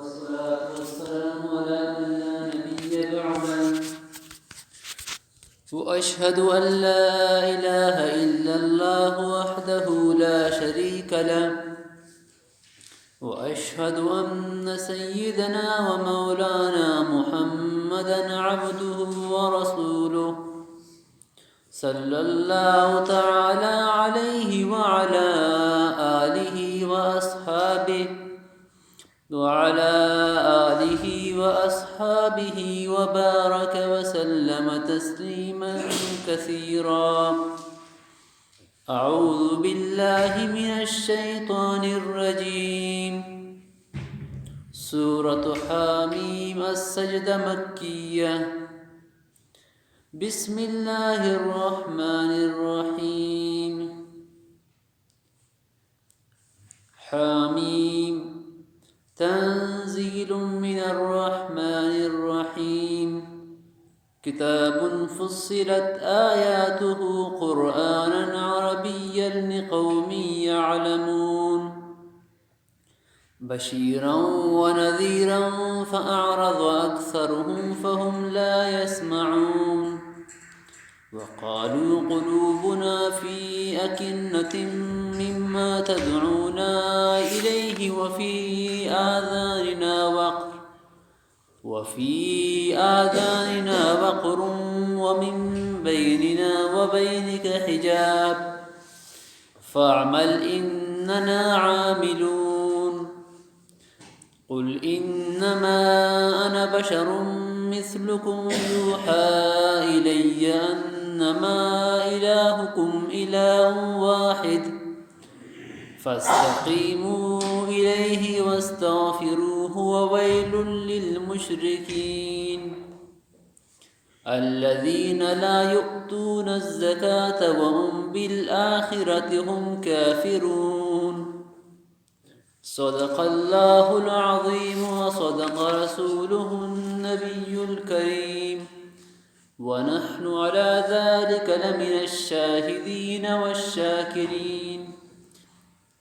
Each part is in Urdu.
والصلاة والسلام على من لا نبي بعده وأشهد أن لا إله إلا الله وحده لا شريك له وأشهد أن سيدنا ومولانا محمدا عبده ورسوله صلى الله تعالى عليه وعلى آله وأصحابه وبارك وسلم تسليما كثيرا. أعوذ بالله من الشيطان الرجيم. سورة حاميم السجدة مكية. بسم الله الرحمن الرحيم. حاميم تنزيل من الرحمن الرحيم. كتاب فصلت آياته قرآنا عربيا لقوم يعلمون. بشيرا ونذيرا فأعرض أكثرهم فهم لا يسمعون. وقالوا قلوبنا في أكنة مما تدعونا إليه وفي آذاننا وقر ومن بيننا وبينك حجاب فاعمل إننا عاملون. قل إنما أنا بشر مثلكم يوحى إلي أنما إلهكم إله واحد فاستقيموا إليه واستغفروه وويل للمشركين الذين لا يؤتون الزكاة وهم بالآخرة هم كافرون. صدق الله العظيم وصدق رسوله النبي الكريم ونحن على ذلك لمن الشاهدين والشاكرين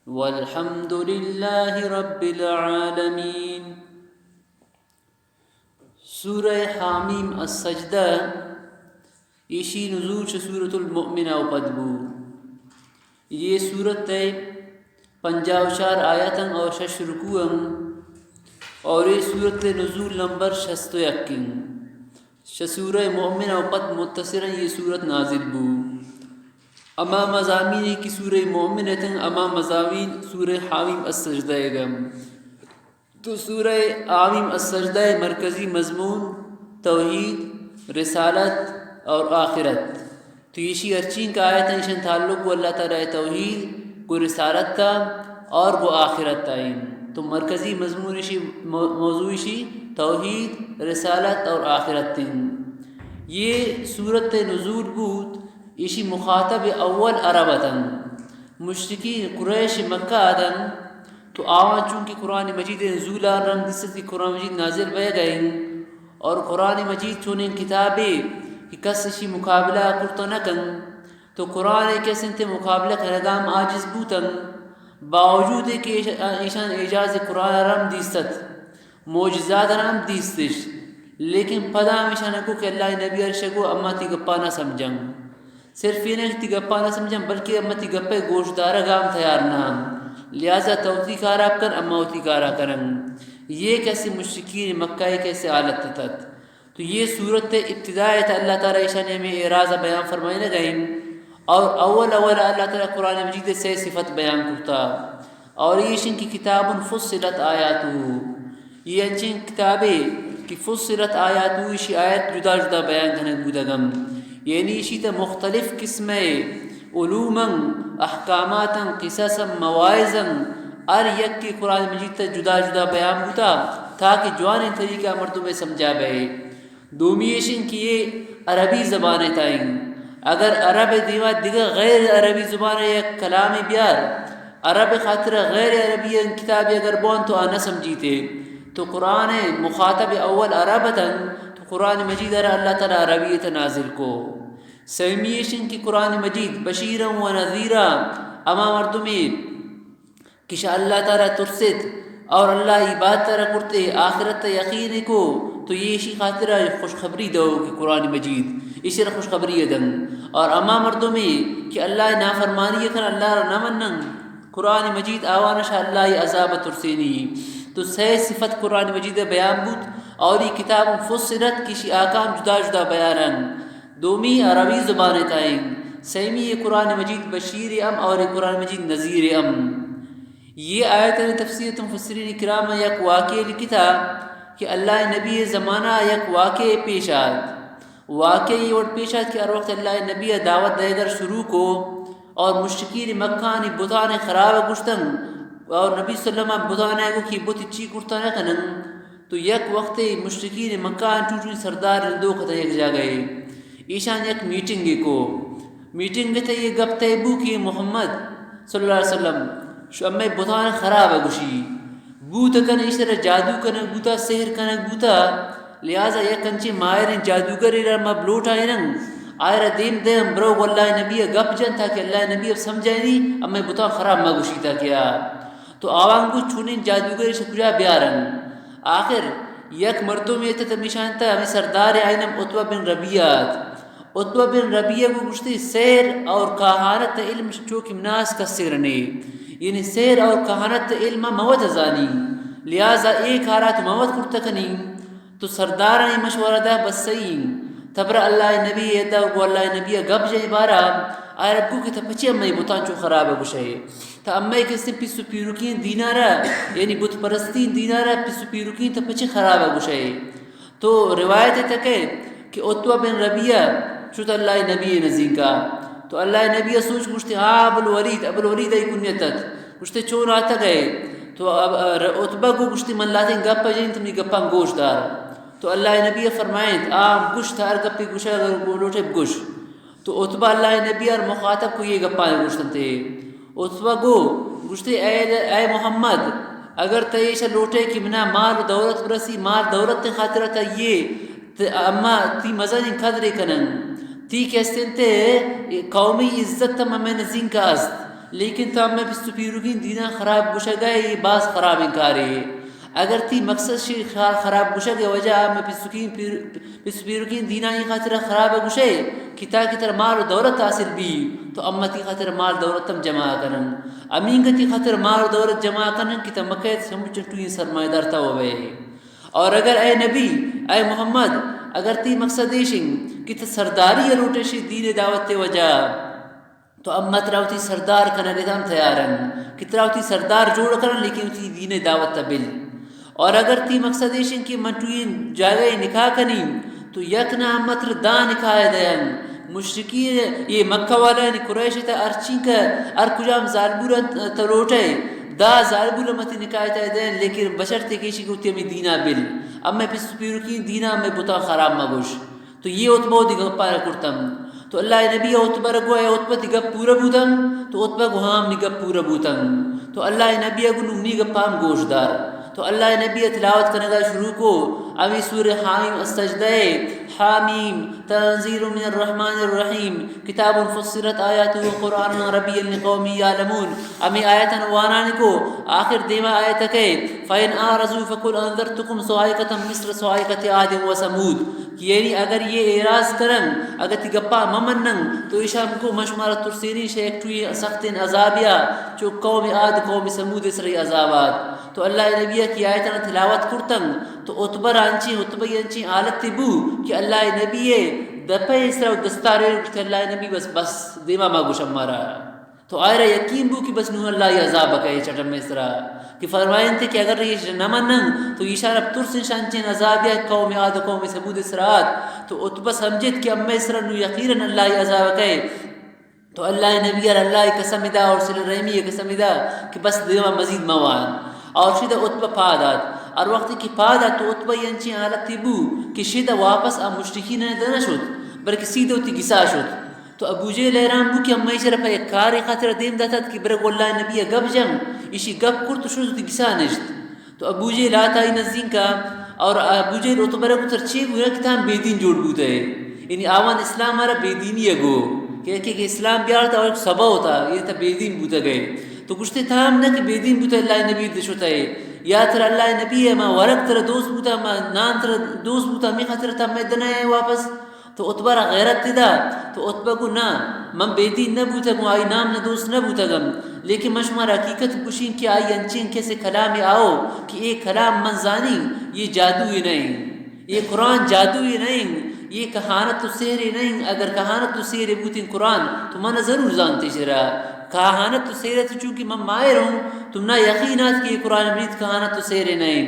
والحمد لله رب العالمين. سورہ حامیم السجدہ ایشی نزول سورة المؤمنہ و پدبو. یہ سورت ہے 54 آیاتاں اور 6 رکوعاں اور یہ سورت نزول نمبر 61. سورہ مومنہ و پد متصراً یہ سورت نازل بو. اما مضامین کی سورہ مومنہ تن اما مضامین سورہ حامیم السجدہ گم. تو سورہ حامیم السجدہ مرکزی مضمون توحید، رسالت اور آخرت. تو یہ شی ارچین کا آیت ہیں تعلق کو اللہ تعالیٰ توحید کو رسالت کا اور وہ آخرت تعین. تو مرکزی مضمون موضوع توحید، رسالت اور آخرت تین. یہ صورت نزول بود ایشی مخاطب اول عربتاً مشرکین قریش مکہ آدم. تو آوان چونکہ قرآن مجید نزول آرم جس قرآن مجید نازل بے گئیں اور قرآن مجید چونیں کتابیں کہ کس شی مقابلہ کرتا نکن تو قرآن کس انتے مقابلہ کرگام عاجز بوتن. باوجود کہ ایشان اعجاز قرآن رم دیست معجزات رم دیستش لیکن پدا ایشان کو کہ اللہ نبی ارشگو اما تی گپا نہ سمجھیں. صرف یہ نہیں تی گپا نہ سمجھیں بلکہ اما تی گپے گوشت دارا گام تیار نہ لہذا توتی کارا کر اما ہوتی کارا کرن. یہ کیسے مشرکین مکہ کیسے حالت تت. تو یہ صورت ابتدایت اللہ تعالیٰ ایشان میں اعراض بیان فرمائے نہ گئیں اور اول اللہ تعالیٰ قرآن مجید سے صفت بیان کرتا اور یہ شن کی کتاب فصلت آیاتو. یہ انچین کتابیں کہ فصلت آیاتو اسی آیت جدا جدا بیان کرنے بودگم یعنی اسی تا مختلف قسم علوما احکاماتا قصصا مواعظا ار یک کی قرآن مجید تا جدا جدا بیان بوتا تاکہ جوان طریقہ مردوں میں سمجھا بے. دومیشن کی یہ عربی زبانیں تائیں. اگر عرب دیوا دیگر غیر عربی زبان یک کلام بیار عرب خاطر غیر عربی کتابی اگر بون تو آنا سمجھیتے تو قرآن مخاطب اول عربتاً تو قرآن مجید اللہ تعالیٰ عربیت نازل کو. سیمیشن کی قرآن مجید بشیرا و نذیرا اما مردمی کش اللہ تعالیٰ ترست اور اللہ عبادت را کرتے آخرت یقین کو تو یہ اسی خاطر خوشخبری دو کہ قرآن مجید اسی را خوشخبری دن اور اما مردوں میں کہ اللہ نافرمانی کن اللہ را نمنن قرآن مجید آوانش اللہ عذاب ترسینی تو سہ صفت قرآن مجید بیان بود اور یہ کتاب فصلت کسی آکام جدا جدا بیانن دومی عربی زبان تائیں سیمی یہ قرآن مجید بشیر ام اور یہ قرآن مجید نذیر ام. یہ آیت تفسیر مفسرین کرام یک واقع لکھتا کہ اللہ نبی زمانہ یک واقع پیش آت واقعی اور پیش آت کہ ہر وقت اللہ نبی دعوت دے در شروع کو اور مشرکین مکہ نے بتانے خراب گشتن اور نبی صلی اللہ علیہ وسلم بتانے کو کہ بت چی کرتا نہ کنن تو یک وقت مشرکین مکہ ٹوٹی سردار دو کتا یک جا گئے ایشان یک میٹنگ کو میٹنگ تے یہ گپ تے بو کہ محمد صلی اللہ علیہ وسلم شمع بتانے خراب گشی بوت کن اشتر جادو کن بوتا سحر کن بوتا لہذا یک کنچے ماہر جادوگری را مبلوٹ آئرن آئرہ دیم دیم برو واللہ نبی گپ جن تھا کہ اللہ نبی اب سمجھائے نہیں اب میں بتا خراب ما گشی تھا کیا تو آوان کو چھونین جادوگری سے کجا بیارن آخر یک مردوں میں تھا تمیشان تھا ہمیں سردار آئینم عطبہ بن ربیعات عطبہ بن ربیعہ کو گشتی سیر اور کہانت علم چوک مناس کا سرنے یعنی سیر اور کہانت علم موت ازانی لہذا ایک حالات موت کرتا کنی تو سردارانی مشورہ دا بس سین تبر اللہ نبی ایدہ کو اللہ نبی گب جائے بارا آئے رب کو کہ تا پچی امی بتان چو خراب گوشے تا امی کسی پیسو پیروکین دینارا یعنی بت پرستین دینارا پیسو پیروکین تا پچی خراب گوشے تو روایت تک ہے کہ عطبہ بن ربیعہ شد اللہ نبی نزین کا تو اللہ نبی سوچ گوشتے ابو الولید ای کنیتت گوشتے چون آتا گئے تو عطبہ کو گوشتے من لاتے ہیں گپا جائیں تمہیں گپا گوش دار تو اللہ نبی فرمائیں گوش تھا گپی گوشا اگر لوٹے گوش تو عطبہ اللہ نبی اور مخاطب کو یہ گپا گوشتن تھے عطبہ کو گوشتے اے محمد اگر تیشہ لوٹے کہ منا مال دولت برسی مال دولت خاطرہ تا یہ اما تی مزن قدر کنن تی کہستن تے قومی عزت تا میں نزین کا است لیکن تا میں پس پیروگین دینا خراب گوشا گئے یہ باز خراب انکاری اگر تی مقصد شی خراب گوشا گئے وجہ میں پس پیروگین دینا یہ خاطر خراب گوشے کتا کی طرح مال و دولت حاصل بھی تو اما تی خاطر مال دولت تم جمع کرن امین کا تی خاطر مال و دولت جمع کرن کتا مکہ سمجھن تو یہ سرمایہ دار تا ہوئے اور اگر اے نبی اے محمد اگر تی مقصد دیشن کہ تا سرداری روٹشی دین دعوت تے وجہ تو اما تراوتی سردار کنا گدام تیارن کہ تراوتی سردار جوڑ کرن لیکن تی دین دعوت تا بل اور اگر تی مقصد دیشن کہ من توین جاگئے نکاح کنیم تو یکنا متر دا نکاح دین مشرکین یہ مکہ والا یعنی قریش تا ارچین کا ارکجام ظالبورا تلوٹے دا ظالبورا متی نکاح دین لیکن بشرتے کیشی کو تی ہمیں دینا بل اب میں پس پیروکین دینا میں بتا خراب مگوش تو یہ عطبہ دی گپا کرتم تو اللہ نبی عطبہ رگو ہے عطبہ دی گپ پورا بودن تو عطبہ کو ہم نی گپ پورا بودن تو اللہ نبی اگو نی گپا ہم گوش دار تو اللہ نبی تلاوت کرنے کا شروع کو ابھی سورہ حامیم السجدہ حامیم تنزیل من الرحمن الرحیم کتاب فصلت آیاتہ قرآن عربی لقوم یعلمون امی آیتاً وانانی کو آخر دیما آیت ہے فَإِنْ آرَزُوا فَقُلْ أَنذَرْتُكُمْ صَاعِقَةً مِثْلَ صَاعِقَةِ عَادٍ وَثَمُودَ یعنی اگر یہ اعراض کرن اگر تی گپا ممنن تو اشام کو مشمارت ترسینی شیخ توی سختین عذابیا چو قوم عاد قوم سمود اسری عذابات تو اللہ نبی کی آیتاں تلاوت کرتن تو عطبہ رانچی حالت تبو کہ اللہ نبی دپے اسرا دستارے کہ اللہ نبی بس دیما ما گوش ہمارا تو آئرہ یقین بو کہ بس نوح اللہ یہ عذاب کہے چٹم میں اسرا کہ فرمائیں تھے کہ اگر یہ نہ منن تو اشارہ ترسن شانچین عذاب یا قوم عاد قوم ثمود اسرات تو عطبہ سمجھت کہ اما اسرا نو یقینا اللہ یہ عذاب کہے تو اللہ نبی اللہ قسم دا اور صلی رحمی قسم دا کہ بس دیما مزید موان اور شدہ عطبہ پادات اور وقت کی پادات تو عطبہ ینچی حالت تیبو کہ شدہ واپس مشرکین نے نہ شد بلکہ سیدھے ہوتی گسا شد تو ابو جہل حیران بو کہ اما اشرف ایک کاری خاطر دیم داتا کہ برگ اللہ نبی گب جنگ اسی گب کر تو شد ہوتی گسا نشد تو ابو جہل آتا ہی نزدین کا اور ابو جہل عطبہ رکو ترچے گو کہ ہم بے دین جوڑ بوتا ہے یعنی آوان اسلام ہمارا بے دینی ہے گو کہ اسلام بیار تھا اور سبا ہوتا یہ تھا بے دین بوتا گئے تو کچھ تھا ہم نہ کہ بے دین بوتا اللہ نبی دشوتا ہے یا تر اللہ نبی ہے ما ورق تر دوست بوتا ما نان تر دوست بوتا می خاطر تا میں دنا ہے واپس تو عتبہ را غیرت تدا تو عتبہ کو نا من بیدین نہ بوتا گم آئی نام نہ دوست نہ بوتا گم لیکن مشمار حقیقت کشین کہ آئی انچین کیسے کلام آؤ کہ یہ کلام من زانی یہ جادو ہی نہیں یہ قرآن جادو ہی نہیں یہ کہانت تو سحر ہی نہیں اگر کہانت تو سحر بوتین قرآن تو من ضرور جانتے شرا کہانت تو سحر تو چونکہ من ماہر ہوں تم نہ یقینات کہ یہ قرآن مجید کہانت تو سحر نہیں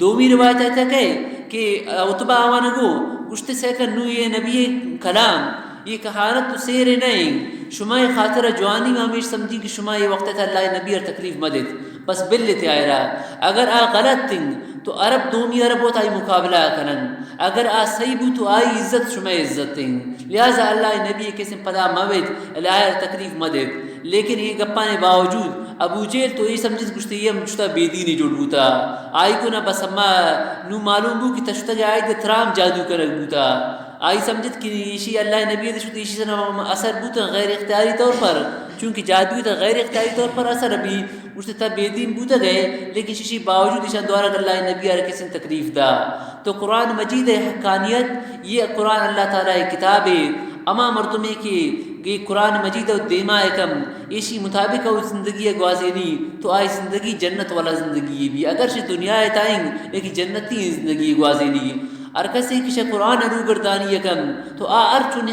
دومی روایت ایتا کہ عتبہ آوانگو گشت سیکن نو یہ نبی کلام یہ کہانت تو سحر نہیں شما خاطر جوانی میں ہمیش سمجھی کہ شما یہ وقت تھا اللہ نبی اور تکلیف مدد بس بلتے آئے رہا اگر آ غلط تنگ تو عرب دومی عرب ہوتا ہی مقابلہ کنن اگر آ صحیح بو تو آئی عزت شما عزت تنگ لہذا اللہ نبی کسی پدا موید اللہ تکلیف مدد لیکن یہ گپانے باوجود ابو جیل تو یہ سمجھت گشتے یہ مجھتا بیدینی جوڑ بوتا آئی کو نا بس اما نو معلوم بو کہ تشتا گیا آئی دے ترام جادو کرک بوتا آئی سمجھت کہ ایشی اللہ نبی دشت ایشی سے اثر بوتا غیر اختیاری طور پر چونکہ جادوی تا غیر اختیاری طور پر اثر ابھی مجھتے تا بیدین بوتا گئے لیکن شیشی باوجود ایشان دوارا اللہ نبی آرہ کسی تکلیف دا تو قرآن مجید حقانیت یہ قرآن اللہ تعالیٰ کتاب ہے اما مرتمے کی یہ قرآن مجید و دیما کم ایشی مطابق او زندگی گوازینی تو آئی زندگی جنت والا زندگی بھی اگرچہ دنیا تائیں لیکن جنتی زندگی گوازینی اور کسی کش قرآن رو گردانی یکم تو ارچن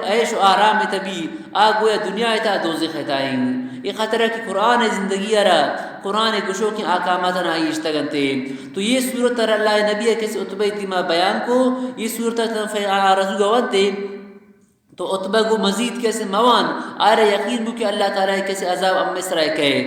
عیش و آرام تبی گویا دنیا تا دوزخ تائیں یہ خطرہ کہ قرآن زندگی ارا قرآن گشو کی آکامات آئی اشتگنتے تو یہ صورت اللہ نبی کسی عتبہ دیما بیان کو یہ صورت رسول گوانتے تو عتبہ کو مزید کیسے موان آرہ یقین بو کہ اللہ تعالیٰ کیسے عذاب ام مصرائے کہے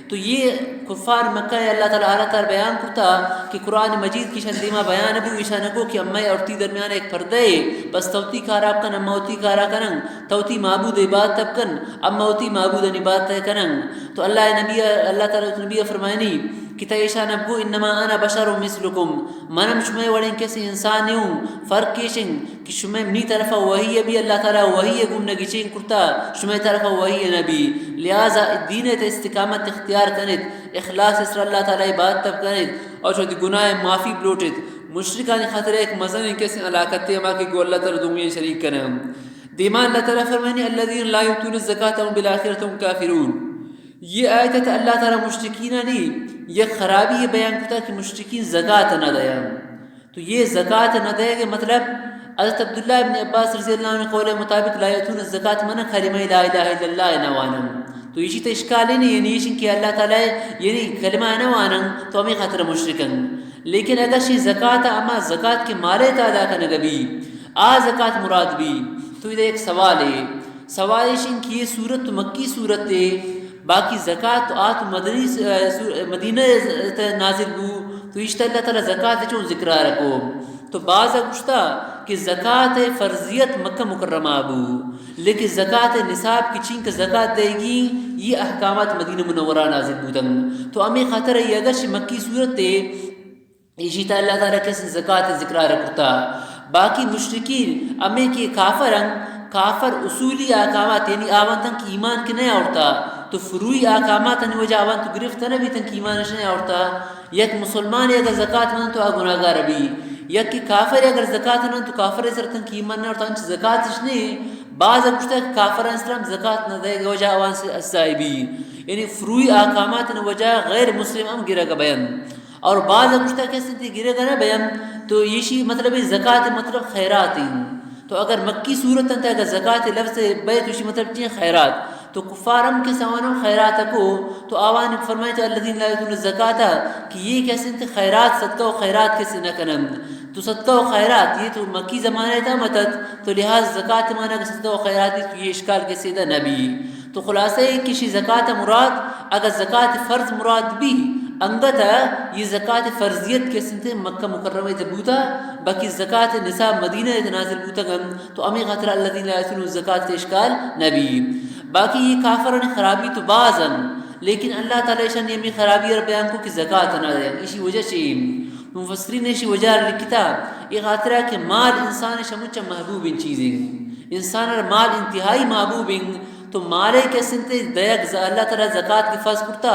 تو یہ کفار مکہ اللہ تعالیٰ بیان کرتا کہ قرآن مجید کی شندیمہ بیان ابو ایشانکو کہ امہ اور تی درمیان ایک پردہ ہے بس توتی کاراب کن اموتی کارا کنن توتی معبود عبادت تب کن اموتی معبود عبادت کنن تو اللہ تعالیٰ نبی فرمائنی کہ تیشان ابو انما انا بشر مثلکم منم شمع وڑیں کیسے انسان ہوں فرق کیشن کہ شمع منی طرفہ وحی بھی اللہ تعالیٰ وحی گمنگی چین کرتا شمع طرفہ وحی نبی لہذا دین تا استقامت اختیار کنید اخلاص اسر اللہ تعالیٰ عبادت تب کنید اور جو گناہ معافی بلوٹید مشرکان خاطر ایک مزن کیسے علاقت تے اما کہ گو اللہ تعالیٰ دنیا شریک کنم دیمان اللہ تعالیٰ فرمانی الذین لا یؤتون الزکاة هم بالآخرة هم کافرون یہ آیت ہے اللہ تعالیٰ مشرکین نہیں یہ خرابی یہ بیان کرتا کہ مشرکین زکاة نہ دیا تو یہ زکاة نہ دے کہ مطلب حضرت عبداللہ ابن عباس رضی اللہ عنہ قول مطابق لا یؤتون الزکاة من کلمہ لا الہ الا اللہ نوانم تو یہ تو اشکال ہی نہیں یعنی یہ کہ اللہ تعالیٰ یعنی کلمہ نوانم تو ہمیں خاطر مشرکن لیکن اگر شی زکاة اما زکاة کے مالے تعدا کا نگبی زکاة مراد بھی تو یہ ایک سوال ہے سوال ہے کہ یہ صورت تو مکی صورت ہے باقی زکاة تو آت مدینہ نازل بو تو اشتہ اللہ تعالیٰ زکاة چون ذکرہ رکھو تو بعض گشتا کہ زکاة فرضیت مکہ مکرمہ بو لیکن زکاة نصاب کی چین کا زکاة دے گی یہ احکامات مدینہ منورہ نازل بودن تو ہمیں خاطر ہے اگرچہ مکی صورت ہے اسی تا اللہ تعالیٰ کیسے زکاة ذکرہ رکھتا باقی مشرکین ہمیں کہ کافر اصولی احکامات یعنی آوان تن کی ایمان کے نہیں آورتا تو فروعی احکامات ان وجہ آوان تو گرفت نہ بھی تن کی ایمانش نہیں آورتا یک مسلمان اگر زکاة من تو گناہگار بھی یک کہ کافر اگر زکاة من تو کافر سر تن کی ایمان نہ آورتا انچ زکاة نہیں بعض اگشتا کہ کافر اسلام زکاة نہ دے گا وجہ آوان سے اسائی بھی یعنی فروعی احکامات ان وجہ غیر مسلم ہم گرہ کا بیان اور بعض اگشتا کیسے تھی گرہ کا نہ بیان تو یہ شی مطلب زکاة مطلب خیرات ہیں تو اگر مکی صورت انتا اگر زکاة لفظ بیت وشی مطلب چیئے خیرات تو کفارم کے سوانوں خیرات کو تو آوان فرمائے تو الذین لا یؤتون الزکاة کہ یہ کیسے انتے خیرات صدقہ و خیرات کیسے نہ کنم تو صدقہ و خیرات یہ تو مکی زمانہ تھا متد تو لحاظ زکاة مانا کہ صدقہ و خیرات تو یہ اشکال کیسے دا نبی تو خلاصہ ہے کسی زکاة مراد اگر زکاة فرض مراد بھی انگتا یہ زکاة فرضیت کے سنتے مکہ مکرمہ تبوتا باقی زکاة نصاب مدینہ نازل بوتا گم تو امی خاطر الذین لا یؤتون الزکاة اشکال نبی باقی یہ کافران خرابی تو بعضاً لیکن اللہ تعالیٰ شان یہ خرابی اور بیان کو کہ زکاة نہ دیں اسی وجہ سے مفسرین نے اسی وجہ لکھتا یہ خاطرہ کہ مال انسان شمچہ محبوب ان چیزیں انسان اور مال انتہائی محبوب تو مالے کے سنتے دیگ اللہ تعالیٰ زکاة کی فرض کرتا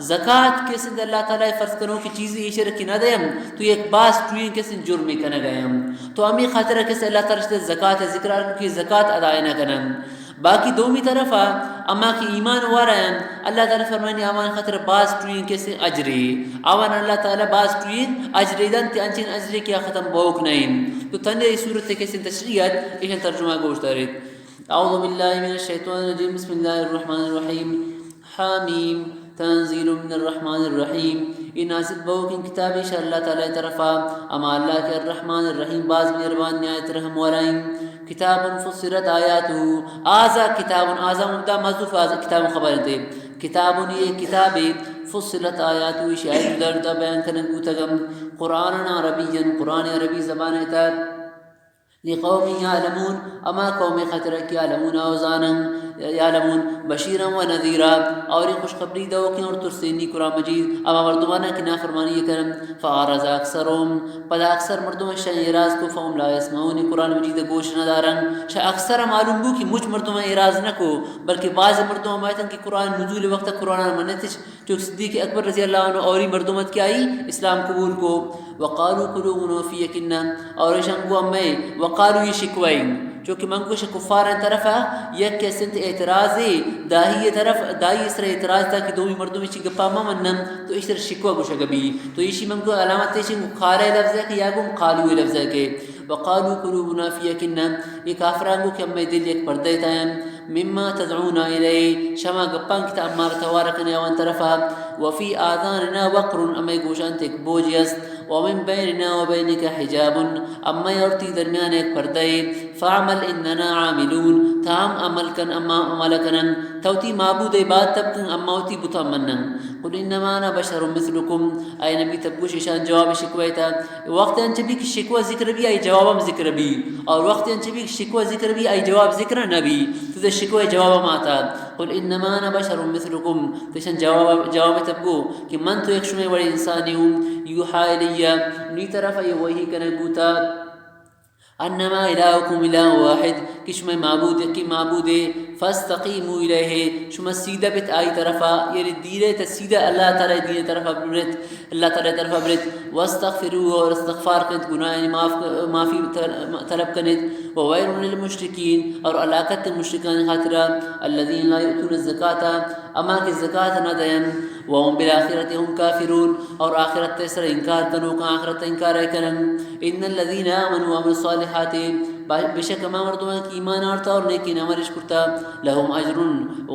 زکاة کے سنتے اللہ تعالیٰ فرض کروں کی چیزیں ایشے رکھی نہ دیں تو ایک باس ٹوئیں کے سن جرمی کنے گئے ہم تو امی خاطر کیسے اللہ تعالیٰ سے زکاة ذکر کی زکاة ادائے نہ کرن باقی دومی طرف اما کی ایمان وارا ہیں اللہ تعالیٰ فرمانی آوان خاطر باس ٹوئیں کے سن اجری آوان اللہ تعالیٰ باس ٹوئیں اجری دن تی انچین اجری کیا ختم بوک نہیں تو تنہی صورت کے سن تشریعت ایشن ترجمہ گوشت دارید اعوذ باللہ من الشیطان الرجیم بسم اللہ الرحمن الرحیم حامیم تنزیل من الرحمن الرحیم یہ نازل بوکن کتاب شاء اللہ تعالی طرفا اما اللہ کے الرحمن الرحیم باز مہربان نہایت رحم والائیں کتاب فصلت آیاتہ آزا کتاب آزا مبدا محذوف آزا کتاب خبر دے کتاب یہ کتاب فصلت آیاتہ شاید جدا جدا بیان کرنے گوتگم قرآن عربی قرآن عربی زبان اتار لقوم یعلمون اما قوم خطر کی یعلمون اوزانا یعلمون بشیرا و نذیرا اور خوشخبری دو کہ اور ترسینی قرآن مجید اما مردمانہ کی نافرمانی کرم فعارض اکثرهم پدا اکثر مردم شاہ اعراض کو فهم لا يسمعون قرآن مجید گوش ندارن شاہ اکثر معلوم بو کہ مجھ مردم اعراض نہ کو بلکہ بعض مردم مایتن کہ قرآن نزول وقت قرآن منتج جو صدیق اکبر رضی اللہ عنہ اوری مردمت کیا آئی اسلام قبول کو وقالوا قلوبنا فی یکننا اور شنگو امی وقالوا یہ شکوائیں چونکہ منگوش کفارن طرف یک کے سنت اعتراض داہی طرف دائی اس طرح اعتراض تھا کہ دومی مردوں میں گپا منم تو اس طرح شکوہ گوشا گبی تو یہ منگو علامت تیشن خارے لفظ ہے کہ یا گم قالوی لفظ ہے کہ وقالوا قلوبنا فی یکننا یہ کافرانگو کہ امی دل یک پردے تائیں مما تدعونا الی شما گپان کتا امار توارکن یوان طرفا وفی آذاننا وقر امی گوشان تک بوجی است ومن بیننا وبینک حجاب اما یورتی درمیان ایک پردے فعمل اننا عاملون تام عمل کن اما عمل کنن توتی معبود عباد تبکن اما ہوتی بتا منن قل انما انا بشر مثلکم اے نبی تبگوش شان جواب شکوہ تا وقت انچبی کی شکوہ ذکر بھی آئی جوابم ذکر بھی اور وقت انچبی کی شکوہ ذکر بھی آئی جواب ذکر نبی تو شکوہ جواب ماتا قل انما انا بشر مثلکم تشن جواب تبگو کہ من تو ایک شمع بڑی انسانی ہوں یوحا الیہ نی طرف یہ وہی کنے گوتا انما الہکم الہ واحد کہ شما معبود یکی معبود فاستقیموا الیہ شما سیدہ بیت آئی طرفا یعنی دیرے تا سیدہ اللہ تعالی دین طرفا برت اللہ تعالی طرفا برت واستغفروا اور استغفار کنت گناہ یعنی معافی طلب کنت وویل للمشرکین اور علاقت مشرکان خاطرہ الذین لا یؤتون الزکاة اما کہ زکاة نہ دین وهم بالآخرت هم کافرون اور آخرت تیسر انکار کنو کا آخرت انکار کرن ان الذین آمنوا وعملوا الصالحات بشک ما مردمان کی ایمان آرتا اور نیکی نمرش کرتا لهم اجر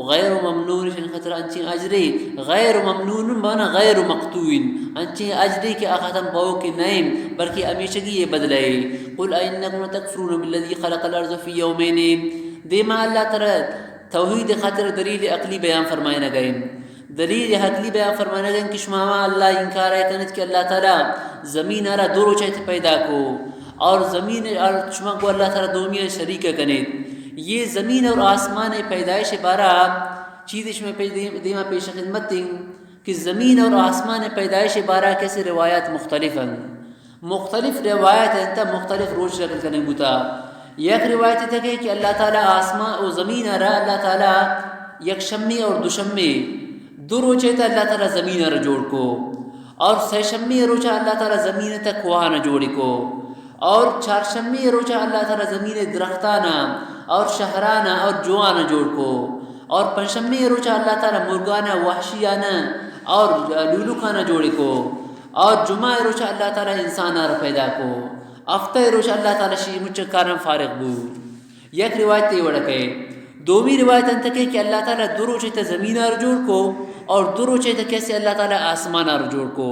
غیر ممنون شن خطر انچی اجری غیر ممنون مانا غیر مقتوین انچی اجری کے ختم پاؤ کے نیم بلکہ ہمیشگی یہ بدلے قل اینکم تکفرون بالذی خلق الارض فی یومین دیما اللہ تعالی توحید خاطر دلیل عقلی بیان فرمائے نہ گئے دلیل عقلی بیان فرمانے گئے کہ شما اللہ انکار ہے کنت کہ اللہ تعالی زمین آرہ دو روچیت پیدا کو اور زمین شما کو اللہ تعالی دومیاں شریک کنت یہ زمین اور آسمان پیدائش بارہ چیز میں دیما پیش خدمت دیں کہ زمین اور آسمان پیدائش بارہ کیسے روایات مختلف ہیں مختلف روایت ہیں تا مختلف روش رکھل کرنے بوتا یک روایت تھا کہ اللہ تعالی آسمان اور زمین آرہ اللہ تعالی یک شمی اور دو شمی دو روچے تا اللہ تعالی زمین آرہ جوڑ کو اور سی شمی روچہ اللہ تعالی زمین تک کوہانا جوڑی کو اور چار شمی روچہ اللہ تعالی زمین درختانا اور شہرانا اور جوانا جوڑ کو اور پنشمی روچہ اللہ تعالی مرگانا وحشیانا اور لولوکانا جوڑی کو اور جمعہ روچہ اللہ تعالی انسانا رہ پیدا کو افتہ روچہ اللہ تعالی شیئی مچکارن فارغ بو یک روایت تے وڑکے دومی روایت انتکے کہ اللہ تعالی دو روچے تا زمین آر جوڑ کو اور دو روچے تا کیسے اللہ تعالی آسمان آر جوڑ کو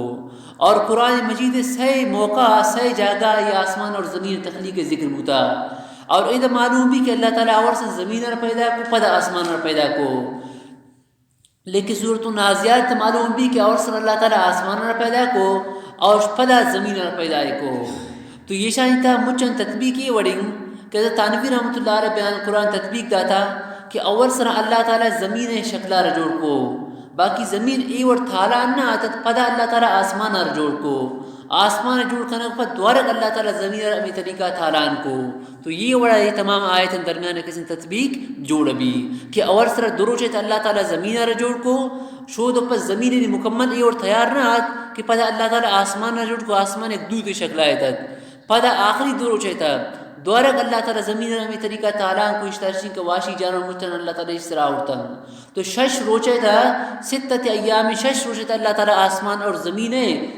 اور قرآن مجید سی موقع سی جاگہ یہ آسمان اور زمین تخلیق ذکر ہوتا اور ایدہ معلوم بھی کہ اللہ تعالی اور سے زمین آر پیدا کو پدا آسمان آر پیدا کو لیکن صورت نازیات معلوم بھی کہ اور سے اللہ تعالی آسمان آر پیدا کو اور پدا زمین آر پیدا کو تو یہ شاہی تھا مچن تطبیق یہ وڑنگ کہ تانوی رحمۃ اللہ علیہ بیان قرآن تطبیق داتا کہ اول سر اللہ تعالی زمین شکلہ رجوڑ کو باقی زمین ایور تھالا نہ آتا پدا اللہ تعالی آسمان رجوڑ کو آسمان جوڑ کرنے پر دوارک اللہ تعالیٰ زمین امی طریقہ تھالان کو. تو یہ وڑا یہ تمام آیتن درمیان کسی تطبیق جوڑ بھی کہ اور سر دروچے تا اللہ تعالیٰ زمین را جوڑ کو شود پر زمین مکمل ای اور تیار نہ آت کہ پدا اللہ تعالیٰ آسمان را جوڑ کو آسمان ایک دو شکل آئے تک پدا آخری دروچے تا دوارک اللہ تعالیٰ زمین را ہمیں طریقہ تعالیٰ کو اشترشن کا واشی جانور مجتن اللہ تعالیٰ اس طرح ہوتا. تو 6 روچے تھا 6 ایام 6 روچے تھا اللہ تعالیٰ آسمان اور زمین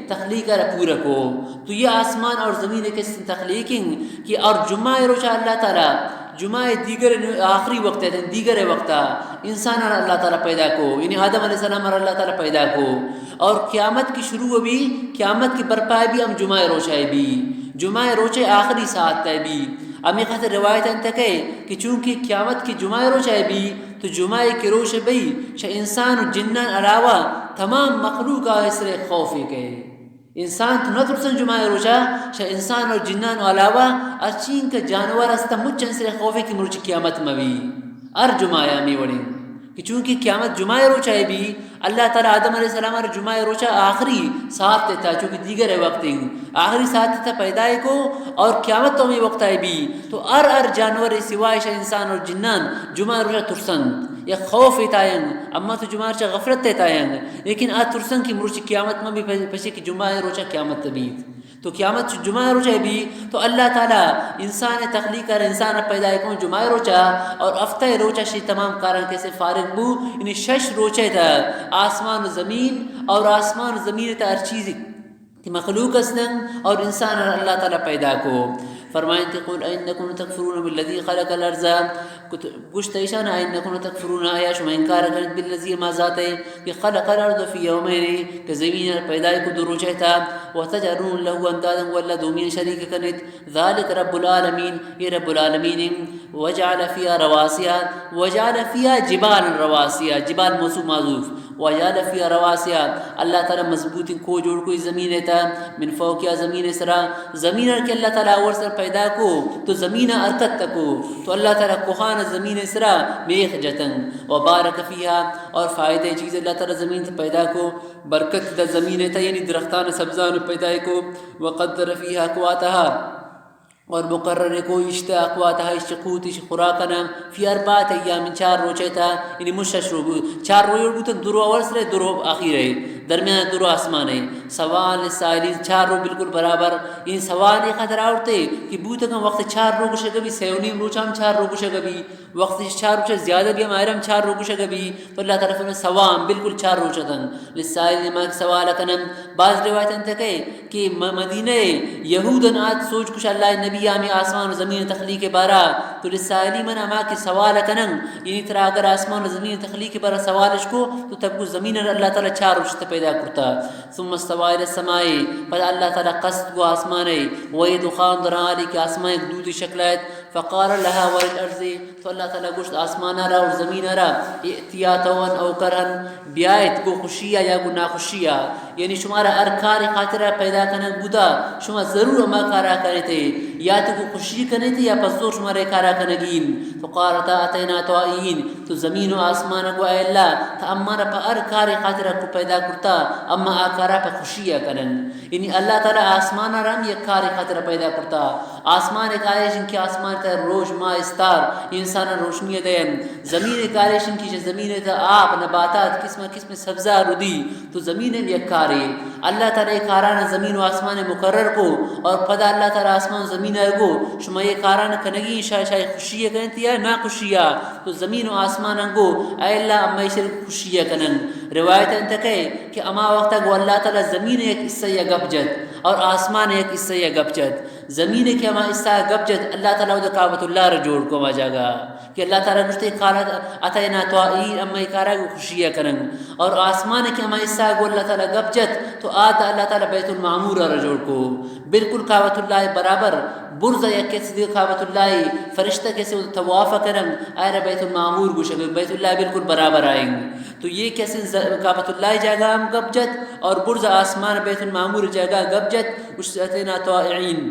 تخلیق را پورا کو. تو یہ آسمان اور زمین کے تخلیقیں کہ اور جمعہ روچہ اللہ تعالیٰ جمعہ دیگر آخری وقت ہے دیگر وقت انسان اللہ تعالیٰ پیدا کو یعنی آدم علیہ السلام اور اللہ تعالیٰ پیدا کو. اور قیامت کی شروع بھی قیامت کی برپا بھی ہم جمعہ روچہ بھی جمعہ روچے آخری ساتھ تے بھی امی خاطر روایت انتہ کہ چونکہ قیامت کی جمعہ روچہ بھی تو جمعہ کے روچ بھی انسان و جنان علاوہ تمام مخلوق اس لئے خوفی کے انسان تو نہ ترسن جمعہ روچہ انسان اور جنان علاوہ اچین کا جانور استا مجھن سے خوفی کی مرچ قیامت میں ار جمعہ میں وڑیں کہ چونکہ قیامت جمعہ روچہ بھی اللہ تعالیٰ آدم علیہ السلام اور جمعہ روچہ آخری ساتھ تھا چونکہ دیگر وقت آخری ساتھ تھا پیدائے کو اور قیامت تو میں وقت آئے بھی تو ار جانور سوائش انسان اور جنان جمعہ روچہ ترسن یا خوف تائیں اما تو جمعہ روچہ غفلت تائیں لیکن ترسن کی مرچ قیامت میں بھی پچھے کہ جمعہ روچہ قیامت تبید تو قیامت جمعہ روچہ بھی تو اللہ تعالیٰ انسان تخلیق کر انسان پیدا کون جمعہ روچہ اور ہفتہ روچہ شی تمام کارن کیسے فارغ بو یعنی 6 روچے تھا آسمان و زمین اور آسمان و زمین تا ہر چیز کہ مخلوق اسنن اور انسان اللہ تعالیٰ پیدا کو. فرمائیں کہ قل اینکم تکفرون بالذی خلق الارض گوشت ایشان اینکم تکفرون آیا شما انکار کرد بالذی ما ذات ہے کہ خلق الارض فی یومین کہ زمین پیدا کو دو روچہ تھا وتجعلون له اندادا والله دومین شریک کنت ذلك رب العالمین یہ رب العالمین وجعل فيها رواسیا وجعل فيها جبال رواسیا جبال موصوف معذوف وجعل فيها رواسیا اللہ تعالی مضبوط کو جوڑ کوئی زمین تھا من فوقیا زمین سرا زمین کے اللہ تعالی اور سر پیدا کو تو زمین حرکت تکو تو اللہ تعالی کوہان زمین سرا میخ جتن وبارک فيها اور فائدہ چیز اللہ تعالی زمین سے پیدا کو برکت دا زمین تھا یعنی درختان سبزان پیدا کو وقدر فيها اقواتها اور مقرر کو اشتا اقواتها اشقوت اش خوراکنا فی 4 ایام 4 روچے تھا یعنی مششرب 4 روچے بوتن درو اول سرے درو آخیر ہے درمیان درو آسمان ہے سوال سائلین 4 رو بالکل برابر ان سوال ایک خطر آورتے کہ بوتن وقت 4 رو گوشے گبی سیونیم روچہ ہم 4 رو گوشے گبی وقت 4 روچہ زیادہ بھی ہم آئرم 4 رو گوشے گبی تو اللہ تعالیٰ فرمائے سوام بالکل 4 روچہ تن لسائل ماک سوال کنم. بعض روایتیں تھے کہ مدینہ یہودن آج سوچ کچھ اللہ نبی آمی آسمان و زمین تخلیق بارا تو لسائلی من اما کی سوال کنن یعنی ترا اگر آسمان و زمین تخلیق بارا سوالش کو تو تب کو زمین اللہ تعالیٰ 4 روچہ پیدا کرتا. ثم استوى الى السماء پس اللہ تعالیٰ قصد کو آسمان ہے وہی دخان درآلی کہ آسمان ایک دودی شکل ہے فقال لها وللارض تو اللہ تعالیٰ گوشت آسمان را اور زمین را ائتیاتون او کرن بیایت کو خوشیہ یا کو ناخوشیہ یعنی شمارا ارکار خاطرہ پیدا کرنے بودا شما ضرور اما کارا کرے تھے یا تو کو خوشی کرنے تھے یا پس زور شمارے کارا کرنگین تو قارتا اتینا توائین تو زمین و آسمان کو اے اللہ تا امارا پا ارکار خاطرہ کو پیدا کرتا اما آکارا پا خوشیہ کرن یعنی اللہ تعالیٰ آسمان رام یک کار خاطرہ پیدا کرتا آسمان ایک آئیشن کی آسمان تا روش ماہ استار انسان روشنی دین زمین ایک آئیشن کی زمین تا آب نباتات قسم سبزہ ردی تو زمین یک کارے اللہ تعالیٰ ایک کاران زمین و آسمان مقرر کو اور پدا اللہ تعالیٰ آسمان و زمین ارگو شما یہ کاران کنگی شاہ خوشیہ کنتی ہے نا خوشیہ تو زمین و آسمان انگو اے اللہ اما ایشر خوشیہ کنن. روایت انتہ کہ اما وقتا گو اللہ تعالیٰ زمین ایک اس سے گپ جد اور آسمان ایک اس سے گپ جد زمین کے اما اس سے گپ جد اللہ تعالیٰ دا کعبۃ اللہ رجوڑ کو ما جاگا کہ اللہ تعالیٰ نشتے قالت اتینا توائین اما اکارا گو خوشیہ کرن اور آسمان کے اما اس سے گو اللہ تعالیٰ گپ جد تو آتا اللہ تعالیٰ بیت المعمور رجوڑ کو بالکل کعبۃ اللہ برابر برز یا کسی کعبۃ اللہ فرشتہ کیسے طواف کرن آئرہ بیت المعمور گوشے بیت اللہ بالکل برابر آئیں تو یہ کیسے کعبۃ اللہ جگہ ہم گپ جت اور برز آسمان بیت المعمور جگہ گپ جت اس اتینا طائعین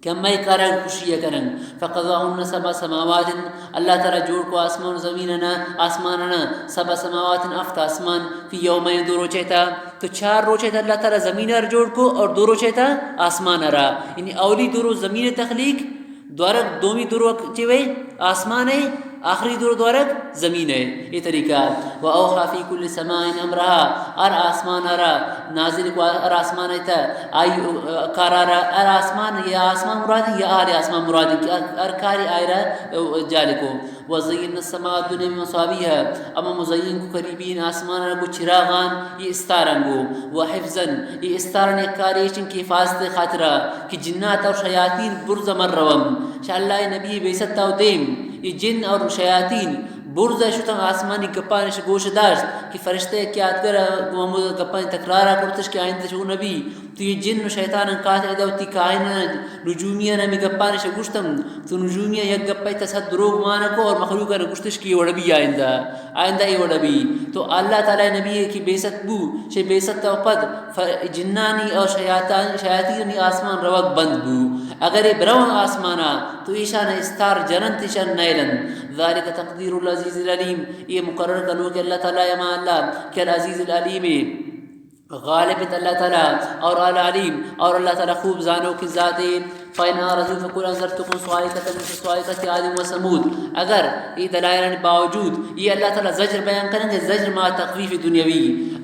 کہ ہم میں کارا خوشی کرن فقضاهن سبع سماوات اللہ تعالیٰ جوڑ کو آسمان زمیننا آسماننا سبع سماوات افت آسمان فی یومین دو روچے تھا تو 4 روچے تھا اللہ تعالیٰ زمین ار جوڑ کو اور 2 روچے تھا آسمان ارا یعنی اولی 2 روز زمین تخلیق دورک دومی 2 روز چوے آسمان ہے آخری 2 دورک زمین ہے یہ طریقہ و اوحا فی کل سماء امرها ار آسمان ارا نازل کو ار آسمان ہے آئی کارارا ار آسمان یا آسمان مراد یا آر آسمان مراد ار کاری آئرہ جالکو وزین السماء الدنیا میں مصابیہ اما مزین کو قریبین آسمان ارا کو چراغان یہ استارنگو و حفظن یہ استارن ایک کاریشن کی حفاظت خاطرہ کہ جنات اور شیاطین برز مر روم شاء اللہ نبی بیستہ و دیم یہ جن اور شیاطین برز شتن آسمانی گپانش گوش داشت کہ فرشتے کیا کر محمد گپان تکرارا کرتش کہ آئندہ شو نبی تو یہ جن و شیطان قاتل دوتی کائنا نجومیہ نمی گپانش گوشتم تو نجومیہ یک گپای تصد دروگ مانکو اور مخلوقہ گوشتش کی وڑبی آئندہ یہ وڑبی تو اللہ تعالی نبی کی بیست بو شے بیست و پد جنانی اور شیاطینی آسمان روک بند بو اگر یہ برون آسمانا تو ایشان استار جننت ایشان نیلن ذالک تقدیر العزیز العلیم یہ مقرر کرو کہ اللہ تعالیٰ یما اللہ کہ العزیز العلیم غالب اللہ تعالیٰ اور العلیم اور اللہ تعالیٰ خوب زانو کی ذاتی فَإِنْ أَعْرَضُوا فَقُلْ أَنذَرْتُكُمْ صَاعِقَةً مِثْلَ صَاعِقَةِ عَادٍ وَثَمُودَ اگر یہ دلائل باوجود یہ اللہ تعالیٰ زجر بیان کریں گے زجر ما تخفیف دنیاوی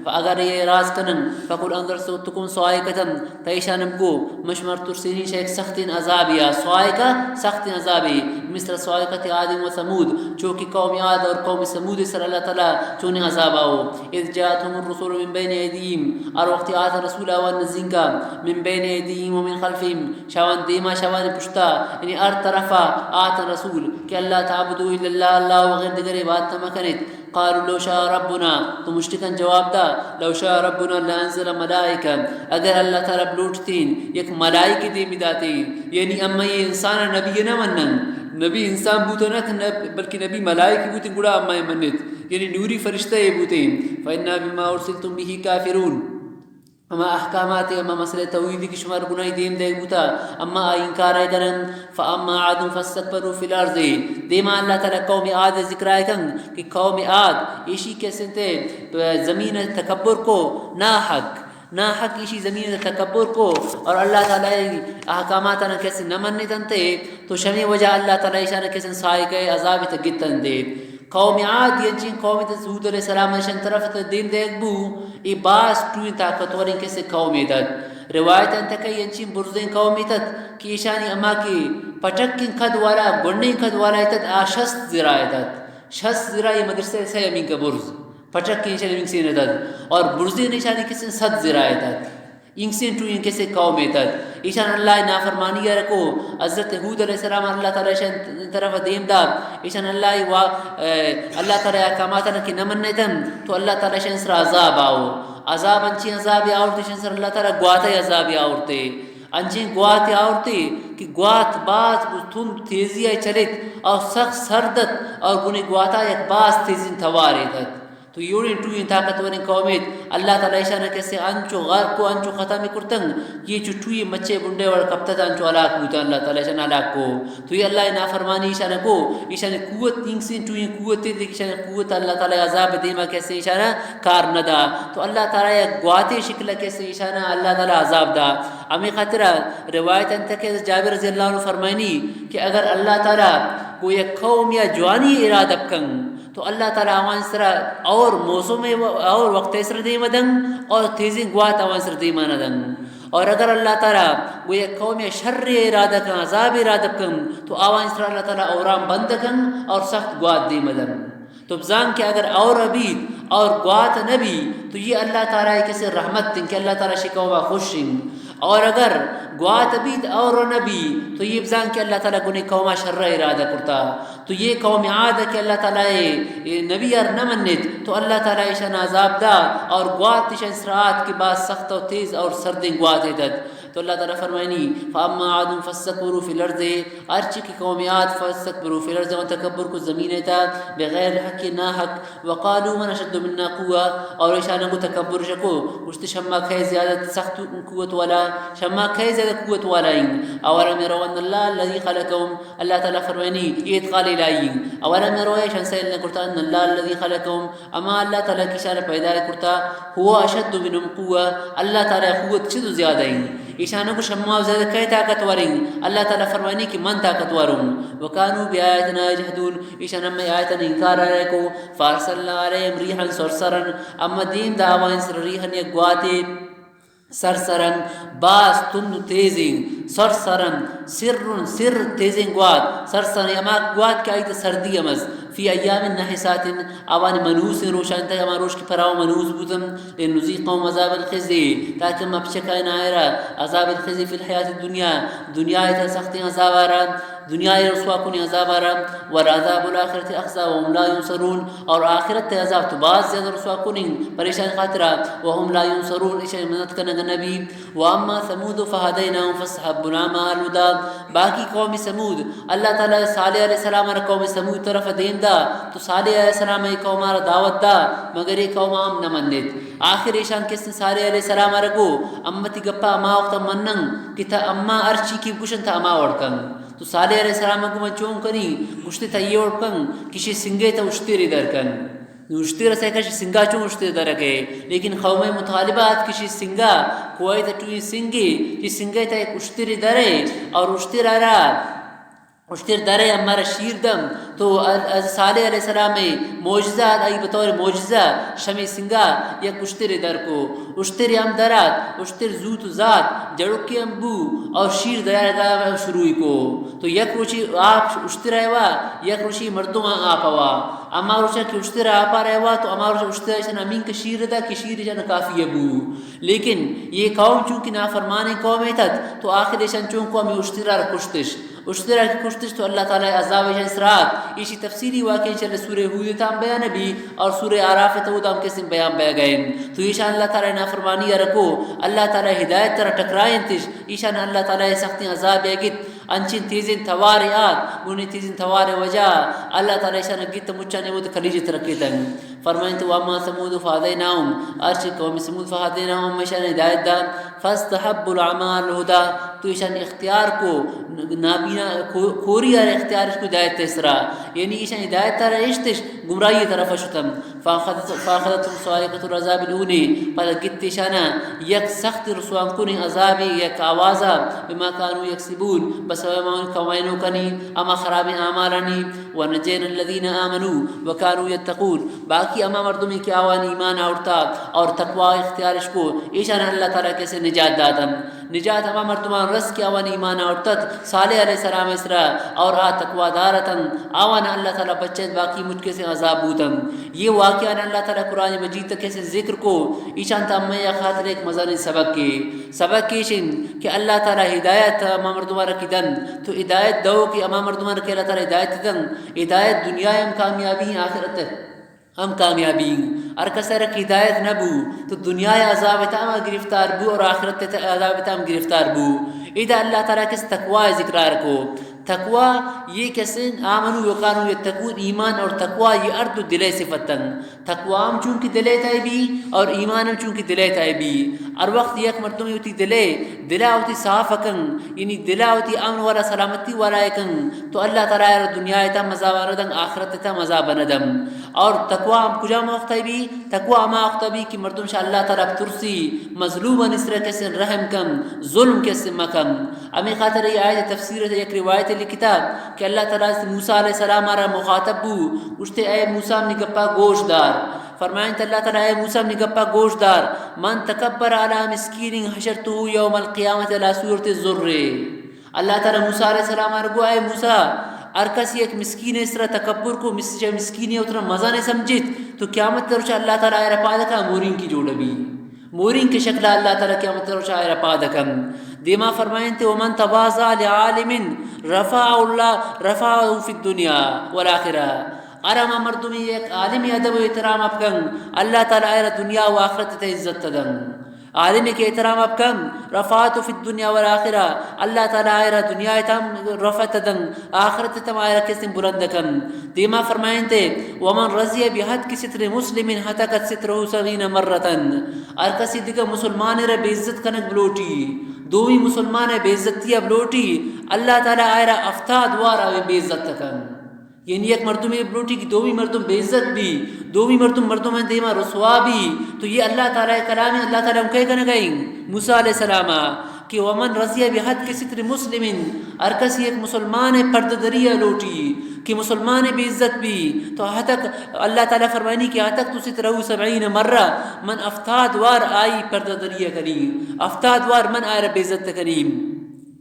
اگر یہ راز کرن فَقُلْ أَنذَرْتُكُمْ صَاعِقَةً تیشانم کو مشمر ترسینی شیخ سخت عذابیا صاعقہ سخت عذابی مثل صاعقة عاد وثمود چونکہ قوم عاد اور قوم ثمود سر اللہ تعالیٰ چون عذاب آؤ اذ جاءتهم الرسول من بین ایدیہم اور وقت آتا رسول آوان نزین کا من بین ایدیہم ومن خلفہم شاوان دیما شاوان پشتا یعنی ار طرفا آتا رسول کہ اللہ تعبدو الا اللہ اللہ وغیر دگر بات تمکنت قالوا لو شاء ربنا تو مشتکن جواب دا لو شاء ربنا لانزل ملائکہ اگر اللہ تعالیٰ بلوٹتین یک ملائکہ دے بداتین یعنی اما یہ انسان نبی نہ منن نبی انسان بوتا نہ بلکہ نبی ملائکہ بوتیں گڑا اما منت یعنی نوری فرشتہ یہ بوتیں فَإِنَّا بِمَا أُرْسِلْتُمْ بِهِ كَافِرُونَ اما احکامات اما مسئلہ توحید کی شمار گناہی دیم دے بوتا اما انکار ہے کرن فاما عاد فاستكبروا في الارض دیما اللہ تعالی قوم عاد ذکر ہے کن کہ قوم عاد ایشی کیسے تے زمین تکبر کو ناحق ایشی زمین تکبر کو اور اللہ تعالی احکامات نہ کیسے نہ مننے تنتے تو شمی وجہ اللہ تعالی اشارہ کیسے سائے گئے عذاب تگتن دے قوم عاد ینچین قوم حود علیہ السلام نشن طرف دین دیکھ بو ای باس ٹوئی طاقتوریں کیسے قومی داد روایت انتکا ینچین برزیں قومی تد کی ایشانی اما کی پٹکن خد والا گنڈیں خد والا تد آشست زرائی تد شست زرائی مدرسے سے امین کا برز پٹکن ایشانی امین سے ندد اور برزیں ایشانی کسی صد زرائی تد انسین ٹو ان کیسے قوم تد ایشان اللہ نافرمانی رکو حضرت حود علیہ السلام اللہ تعالی ایشان طرف دیم دا ایشان اللہ تعالی احکامات کی نمن تم تو اللہ تعالی ایشان سر عذاب آؤ عذاب انچی عذاب آورتے ایشان سر اللہ تعالی گوات عذاب آورتے انچی گوات آورتے کہ گوات باز تم تیزی چلت اور سخت سردت اور گنی گواتا یک باز تیزی توارے تد تو یوڑی ٹوئی طاقتوریں قومیت اللہ تعالی ایشانہ کیسے انچو غرب کو انچو ختم کرتنگ یہ جو ٹوئی مچے بنڈے وڑ کپتت انچو علاق بوتا اللہ تعالی ایشانہ علاق کو تو یہ اللہ نافرمانی ایشانہ کو ایشانہ قوت انگسین ٹوئی قوت دے ایشانہ قوت اللہ تعالی عذاب دیما کیسے ایشانہ کار ندا تو اللہ تعالی گواتے شکل کیسے ایشانہ اللہ تعالی عذاب دا امی خاطرہ روایت انتکہ جابر رضی اللہ عنہ فرمائنی کہ اگر اللہ تعالی کو یک قوم یا جوانی ارادہ بکن تو اللہ تعالیٰ آوان سرا اور موسم اور وقت سر دے مدن اور تیزی گوات آوان سر دے مدن اور اگر اللہ تعالیٰ وہ ایک قوم شر ارادہ کن عذاب ارادہ کن تو آوان سر اللہ تعالیٰ اورام بند کن اور سخت گوات دے مدن تو بزان کہ اگر اور عبید اور گوات نبی تو یہ اللہ تعالیٰ کیسے رحمت دن کہ اللہ تعالیٰ شکوہ خوش دن اور اگر گوات عبید اور نبی تو یہ بزان کہ اللہ تعالیٰ گنے قومہ شر ارادہ کرتا تو یہ قوم عاد کہ اللہ تعالیٰ نبی اور نہ منت تو اللہ تعالیٰ ایشان عذاب دا اور گوات ایشان سرعات کے بعد سخت و تیز اور سردیں گوات دد تو اللہ تعالیٰ فرمائنی فاما عاد فاستكبروا في الارض، ارچ کی قومیات فاستكبروا في الارض، تکبر کو زمین تا بغیر حق نا حق، وقالوا من اشد منا قوه، اور ایشان کو تکبر شکو مشت شما کھے زیادہ سخت قوت والا، شما کھے زیادہ قوت والا اولم يروا ان الله الذي خلقهم، اللہ تعالیٰ فرمائنی اتقال الہی اولم يروا شان سیل کرتا ان الله الذي خلقهم، اما اللہ تعالیٰ کی شان پیدا کرتا هو اشد منهم قوه، اللہ تعالیٰ قوت چھ زیادہ ایشانوں کو شما زیادہ کئی طاقتور اللہ تعالیٰ فرمانی کہ من طاقتور وکانوا بآیاتنا یجحدون، ایشان میں آیتن انکار رہے کو فارسلنا علیہم ریحا صرصرا، اما دین دعوان سر ریحا یگواتے سرسرن باس تند تیزیں سرسرن سر تیزیں گواد سرسرن اما گواد کیا ایت سردی امز فی ایام نحسات اوان منوس روشان تا اما روش کی پراو منوس بودم لنذیقهم عذاب الخزی تاکہ مبشکائن آئرہ عذاب الخزی فی الحیات الدنیا، دنیا ایتا سختی عذاب آرہ، دنیا رسوا کنی عذاب آرہ، والعذاب الاخرت اخزا وهم لا ينصرون، اور آخرت عذاب تو بعض زیادہ رسوا کنی پریشان خاطرہ وهم لا ينصرون، ایشان مدد کرنے نبی واما ثمود فهديناهم فاستحبوا العمى على الهدى، باقی قوم سمود اللہ تعالیٰ صالح علیہ السلام اور قوم سمود طرف دین دا تو صالح علیہ السلام قوم را دعوت دا مگر یہ قوم عام نہ منت، آخر ایشان کس نے صالح علیہ السلام رکو امتی گپا اما وقت منن کہ تا اما ارچی کی گوشن تا اما وڑکن، تو صالح علیہ السلام کو من چون کنی گوشتے تا یہ وڑکن کسی سنگے تا اشتری در کن اشتیر سے کش سنگا چون اشتیر درکے، لیکن قوم مطالبات کسی سنگا کوئی تا چوئی سنگی کہ سنگے تا ایک اشتیر درے اور اشتیر آرہ اشتیر درے ہمارا شیر دم، تو صالح علیہ السلام معجزہ آئی بطور معجزہ شمی سنگا یک اشتیر در کو اشتیر ہم درات اشتیر زوت و ذات جڑکی ہم بو اور شیر دریا شروعی کو، تو یک روچی آپ اشتیر آئیوا یک روچی مردوں آپ آوا، اما روچا کہ اشتیر آپ آ رہا تو اما روچا اشتیر ایسا امین کا شیر دا کہ شیر جانا کافی ابو، لیکن یہ قوم چونکہ نافرمانی قوم ہے تھا تو آخر ایسا چونکہ ہمیں اشتیرہ کشتش اشترا کی کشتش تو اللہ تعالیٰ عذاب اسرات اسی تفصیلی واقعی چل سورہ ہود تام بیان بھی اور سورہ اعراف تو تام کس بیان بیا گئے، تو ایشان اللہ تعالیٰ نافرمانی رکھو اللہ تعالیٰ ہدایت طرح ٹکرائیں تش ایشان اللہ تعالیٰ سختی عذاب گت انچن تیزن توارعات گونی تیزن توار وجہ اللہ تعالیٰ ایشان گت مچانے وہ خلیج رکھتا فرمائیں تو اما ثمود فهديناهم ارش قوم ثمود فهديناهم ایشان ہدایت دا فاستحبوا العمى على الهدى، تو ایشان اختیار کو نابینا کوری اور اختیار اس کو ہدایت تسرا یعنی ایشان ہدایت ترا اشتش گمراہی طرف شتم فاخذتهم صاعقة العذاب الاولى پر گتشانا یک سخت رسوان کنی عذاب یک آوازا بما كانوا يكسبون بس ما كوینو کنی اما خراب اعمالنی ونجينا الذين آمنوا وكانوا يتقون، باقی اما مردمی کی آوان ایمان اورتا اور تقوی اختیارش کو ایشان اللہ تعالیٰ کیسے نجات داتم، نجات اما مردمان رس کی آوان ایمان اورتت صالح علیہ السلام اسرا اور تقوی دارتن آوان اللہ تعالیٰ بچت باقی مجھ کے سے عذاب بوتم، یہ واقعہ اللہ تعالیٰ قرآن مجید تک کیسے ذکر کو ایشان تامیہ خاطر ایک مزان سبق کی شن کہ اللہ تعالیٰ ہدایت اما مردمان رکی دن تو ہدایت دو کہ اما مردمان رکی اللہ تعالیٰ ہدایت دن، ہدایت دنیا ہم کامیابی ہیں آخرت ہم کامیابی اور کسر کی ہدایت نبو تو دنیا عذاب تام گرفتار بو اور آخرت عذاب تام گرفتار بو، اذا اللہ تعالیٰ کس تقوی ذکرار کو تقوی یہ کسن آمنو یقانو یتقون ایمان اور تقوی یہ ارد دلے صفتن، تقوی ہم چونکہ دلے تائے بھی اور ایمان ہم چونکہ دلے تائے بھی، اور وقت یک مرتبہ ہوتی دلہ ہوتی صاف کن یعنی دلہ ہوتی امن والا سلامتی والا کن تو اللہ تعالیٰ دنیا تا مزا بندم آخرت تا مزا بندم، اور تقوی ہم کجا وقت بھی تقوی اما وقت بھی کہ مردم شاء اللہ تعالیٰ ترسی مظلوم نسر کسن رحم کم ظلم کسن مکم، امی خاطر یہ آیت تفسیر ایک روایت کتاب کہ اللہ تعالیٰ سے موسیٰ علیہ السلام آرہ مخاطب بو گوشتے اے موسیٰ من گپا گوشت دار، فرمائیں تو اللہ تعالیٰ اے موسیٰ من گپا گوشت دار من تکبر علی مسکین حشرتو یوم القیامت علی صورت الذر، اللہ تعالیٰ موسیٰ علیہ السلام آرہ گو اے موسیٰ ہر کسی ایک مسکین اس طرح تکبر کو مسکینی اتنا مزہ نہیں سمجھت تو قیامت تروچہ اللہ تعالیٰ آئے رپا دکا مورین کی جوڑ بھی مورین کے شکل اللہ تعالیٰ قیامت تروچہ آئے رپا دکم دیما فرمائیں تے ومن تواضع لعالم رفعه فی الدنیا والآخرہ، ارما مردمی ایک عالمی ادب و احترام اپکن اللہ تعالیٰ آئے دنیا و آخرت تے عزت تدن، عالم کے احترام اب کم رفعت فی الدنیا والآخرہ اللہ تعالیٰ آئرہ دنیا تم رفعت دن آخرت تم آئرہ کسی بلند کن دیما فرمائیں تے ومن رضی بحد کی ستر مسلم حتقت سترہ سغین مرتن اور کسی دیکھا مسلمان رہ بے عزت کنک بلوٹی دومی مسلمان بے عزتی بلوٹی اللہ تعالیٰ آئرہ افتاد وارا بے عزت کن یعنی ایک مردم بلوٹی کی دومی مردم بے عزت بھی دومی مردم دیما رسوا بھی تو یہ اللہ تعالیٰ کلام ہے اللہ تعالیٰ کہے گا گئیں موسیٰ علیہ السلام کہ ومن رضی بحد کے ستر مسلم اور کسی ایک مسلمان پرددریہ لوٹی کہ مسلمان بے عزت بھی تو حتک اللہ تعالیٰ فرمانی کہ حتک تو سترہ 70 مرہ من افتاد وار آئی پرددریہ کریم افتاد وار من آئی بے عزت کریم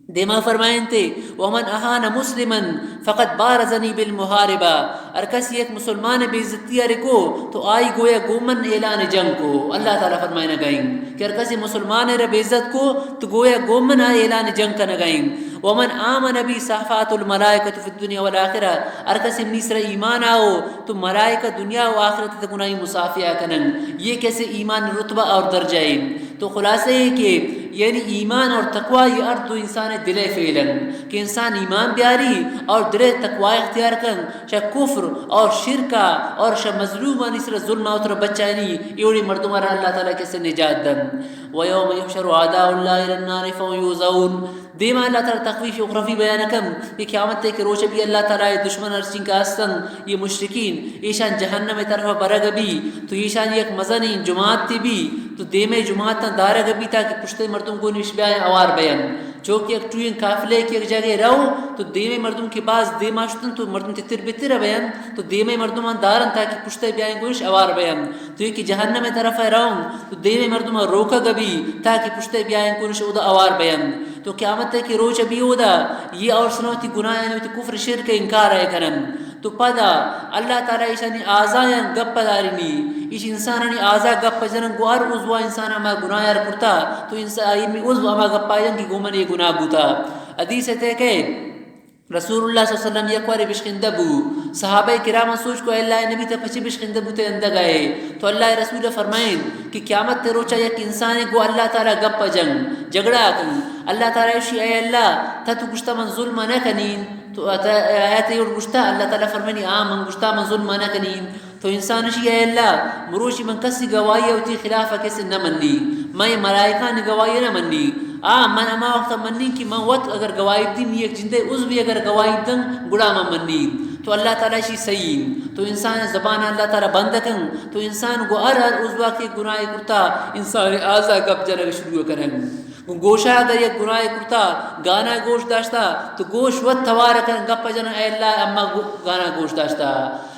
دیما فرمائیں تے ومن احان مسلما فقط بارزنی بالمحاربہ اور کسی ایک مسلمان بے عزتی رکو تو آئی گویا گومن اعلان جنگ کو اللہ تعالیٰ فرمائے نگائیں کہ ہر کسی مسلمان رہ بے عزت کو تو گویا گومن آئی اعلان جنگ کا نگائیں ومن آمن بی صحفات الملائکۃ فی الدنیا والآخرہ اور کسی مصر ایمان آؤ تو ملائکہ دنیا و آخرت تک گناہی مسافیہ کنن یہ کیسے ایمان رتبہ اور درجہ ہے تو خلاصہ ہے کہ یعنی ایمان اور تقوی یہ ارد انسان دل فعلن کہ انسان ایمان بیاری اور دل تقوی اختیار کن شاہ کفر اور شرکا اور شاہ مظلوم نصر ظلم اور بچانی ایوڑی مردم اللہ تعالیٰ کیسے نجات دن وَيَوْمَ يُحْشَرُ أَعْدَاءُ اللَّهِ إِلَى النَّارِ فَهُمْ يُوزَعُونَ دیما اللہ تعالیٰ تخفیف اخروی بیان کم یہ قیامت ہے کہ روچ بھی اللہ تعالیٰ دشمن ارچین کا استن یہ مشرکین ایشان جہنم طرف برگ بھی تو ایشان ایک مزنی جماعت تی بھی تو دیمے جماعت دارگ بھی تھا کہ پشتے مردم کو نشبہ اوار بیان چونکہ ایک ٹوئن قافلے کی ایک جگہ رہو تو دیمے مردم کے پاس دیما شتن تو مردم تتر بتر بیان تو دیمے مردم دارن تھا کہ پشتے بیان گوش اوار بیان تو یہ کہ جہنم طرف رہو تو دیمے مردم روکا گبی تاکہ پشتے بیان گوش اودا اوار بیان تو قیامت ہے کہ روچ ابھی ہودا یہ اور سنوتی گناہ یعنی کفر شرک انکار ہے کرن تو پدا اللہ تعالیٰ ایشانی آزائیں گپ دارینی ایش انسانانی آزا گپ جنن گوار عضوہ انسان اما گناہ یار پرتا تو انسان عضو اما گپ جن کی گومن یہ گناہ بوتا حدیث ہے کہ رسول اللہ صلی اللہ علیہ وسلم یک واری بشخندہ بو صحابہ کرام سوچ کو اللہ نبی تا پچھی بشخندہ بوتے اندہ گئے تو اللہ رسول فرمائیں کہ قیامت تے روچا یک انسان گو اللہ تعالیٰ گپ جنگ جگڑا کن اللہ تعالیٰ اشی اے اللہ تا تو گشتا من ظلم نہ کنین تو آیت یہ گشتا اللہ تعالیٰ فرمانی من گشتا من ظلم نہ کنین تو انسان اشی اے اللہ مروشی من کسی گوائی ہوتی خلافہ کسی نہ منی میں ملائکہ نے گوائی نہ منی من اما وقت منی کہ من وقت اگر گوائب دین ایک جندے اس بھی اگر گوائب دن گڑا من منی تو اللہ تعالیٰ شی صحیح تو انسان زبان اللہ تعالیٰ بند کن تو انسان کو ہر عضوہ کی گناہ کرتا انسان آزا گپ جنگ شروع کریں گوشہ اگر یک گناہ کرتا گانا گوش داشتا تو گوش وقت توار کریں گپ جنگ اے اللہ اما گانا گوش داشتا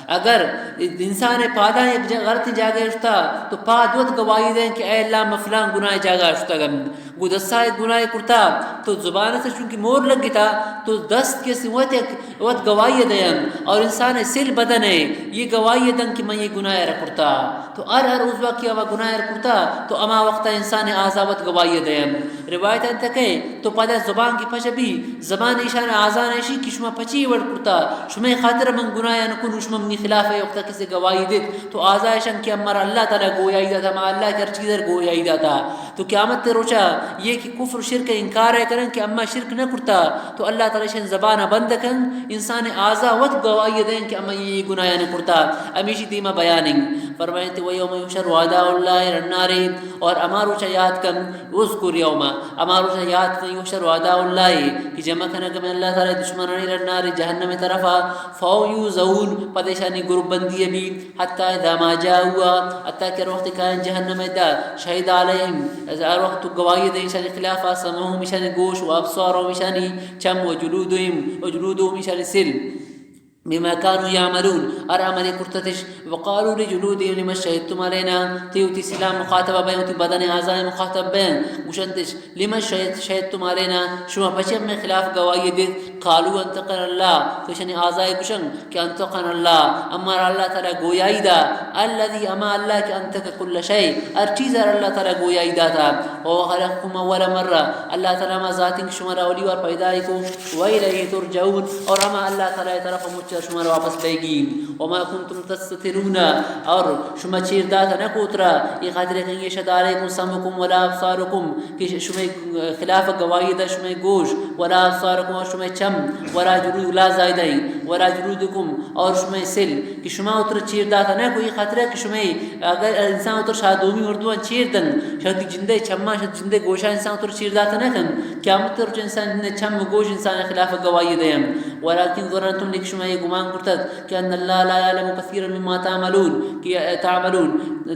اگر انسان پادا ایک غلطی جاگہ اشتا تو پاد وقت گواہی دیں کہ اے اللہ مفلان گناہ جاگہ اشتا گم گو دستا ایک گناہ کرتا تو زبان سے چونکہ مور لگ گتا تو دست کے سوت وقت گواہی دیں اور انسان سل بدن ہے یہ گواہی دیں کہ میں یہ گناہ کرتا تو ہر عضوہ کی اما گناہ کرتا تو اما وقت انسان آزاوت گواہی دیں روایت انت کہ تو پدا زبان کی پچھ بھی زبان ایشان آزان ایشی کہ شما پچی وڑ کرتا شما خاطر من گناہ نکن شما منی خلاف ہے وقت کسی گواہی دیت تو آزائشن کہ امر اللہ تعالیٰ گویا ہی تھا ما اللہ کے ہر چیزر گویا ہی تھا تو قیامت تے روچا یہ کہ کفر شرک انکار ہے کرن کہ اما شرک نہ کرتا تو اللہ تعالیٰ شن زبانہ بند کن انسان آزا وقت گواہی دیں کہ اما یہ گناہ نہ کرتا امیشی دیما بیاننگ فرمائیں تے ویوم یحشر اعداء اللہ الی النار اور اما روچا یاد کن اذکر یوم اما روچا یاد کن یحشر اعداء اللہ کہ جمع کنا کہ اللہ تعالیٰ دشمن الی النار جہنم طرفا فو یوزعون پدیشانی گروپ بندی بھی حتی اذا ما جاؤا حتی کہ وقت کائن جہنم دا شہید علیہم ازار وقت گواہی دیں شان خلافہ سمعهم شان گوش و ابصارهم شان چم و جلودهم شان سل بما كانوا يعملون ارامن کرتتش وقالوا لجلودهم لما شهدتم علينا تيوتي سلام مخاطبه بيوتي بدن اعضاء مخاطب بين وشنتش لما شهدتم علينا شما بچم میں خلاف گواہی دے قالوا انتقن اللہ تو شنی آزائے کشن کہ انتقن اللہ امر اللہ تعالی گویائی دا الذي اما اللہ کہ انتق کل شیء ہر چیز اللہ تعالی گویائی دا تھا او خلقکم اول مرہ اللہ تعالی ما ذات شمارا اولی اور پیدا کو و الیہ ترجعون اور اما اللہ تعالی طرف مجھ شمارا واپس لے گی وما کنتم تستترون اور شما چیر داتا نہ کوترا یہ خاطر کہ یہ شد علیکم سمکم ولا ابصارکم کہ شما خلاف گواہی دا شما گوش ولا ابصارکم اور شما چم ولا جلود لا زائدین ولا جلودکم اور شما سل کہ شما اتر چیر داتا نہ کوئی خاطر کہ شما اگر انسان اتر شادومی اردو چیر دن شد جندے چما شد جندے گوشا انسان اتر چیر داتا نہ کن قیامت اتر انسان نے چم گوش انسان خلاف گواہی دیم ولكن ظننتم لك شما گمان کرتد کہ ان اللہ لا يعلم كثيرا مما تعملون کہ تعملون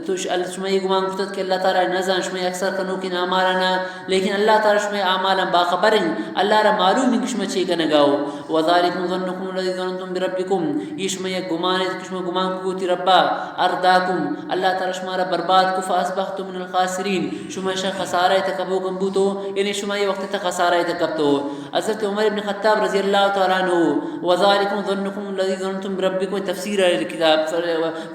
تو شما گمان کرتد کہ اللہ تعالی نزان شما اکثر کنو کہ اعمالنا لیکن اللہ تعالی شما اعمالا باخبر اللہ را معلوم کہ شما چی کنگاو وذلكم ظنكم الذي ظننتم بربكم یہ شما گمان شما گمان کو تی ربا ارداکم اللہ تعالی شما را برباد کو فاصبحتم من الخاسرین شما خسارہ تکبو کمبوتو یعنی شما یہ وقت تک خسارہ تکبتو حضرت عمر بن خطاب رضی اللہ تعالی عنہ وذالکم ظنکم الذی ظننتم بربکم تفسیر کتاب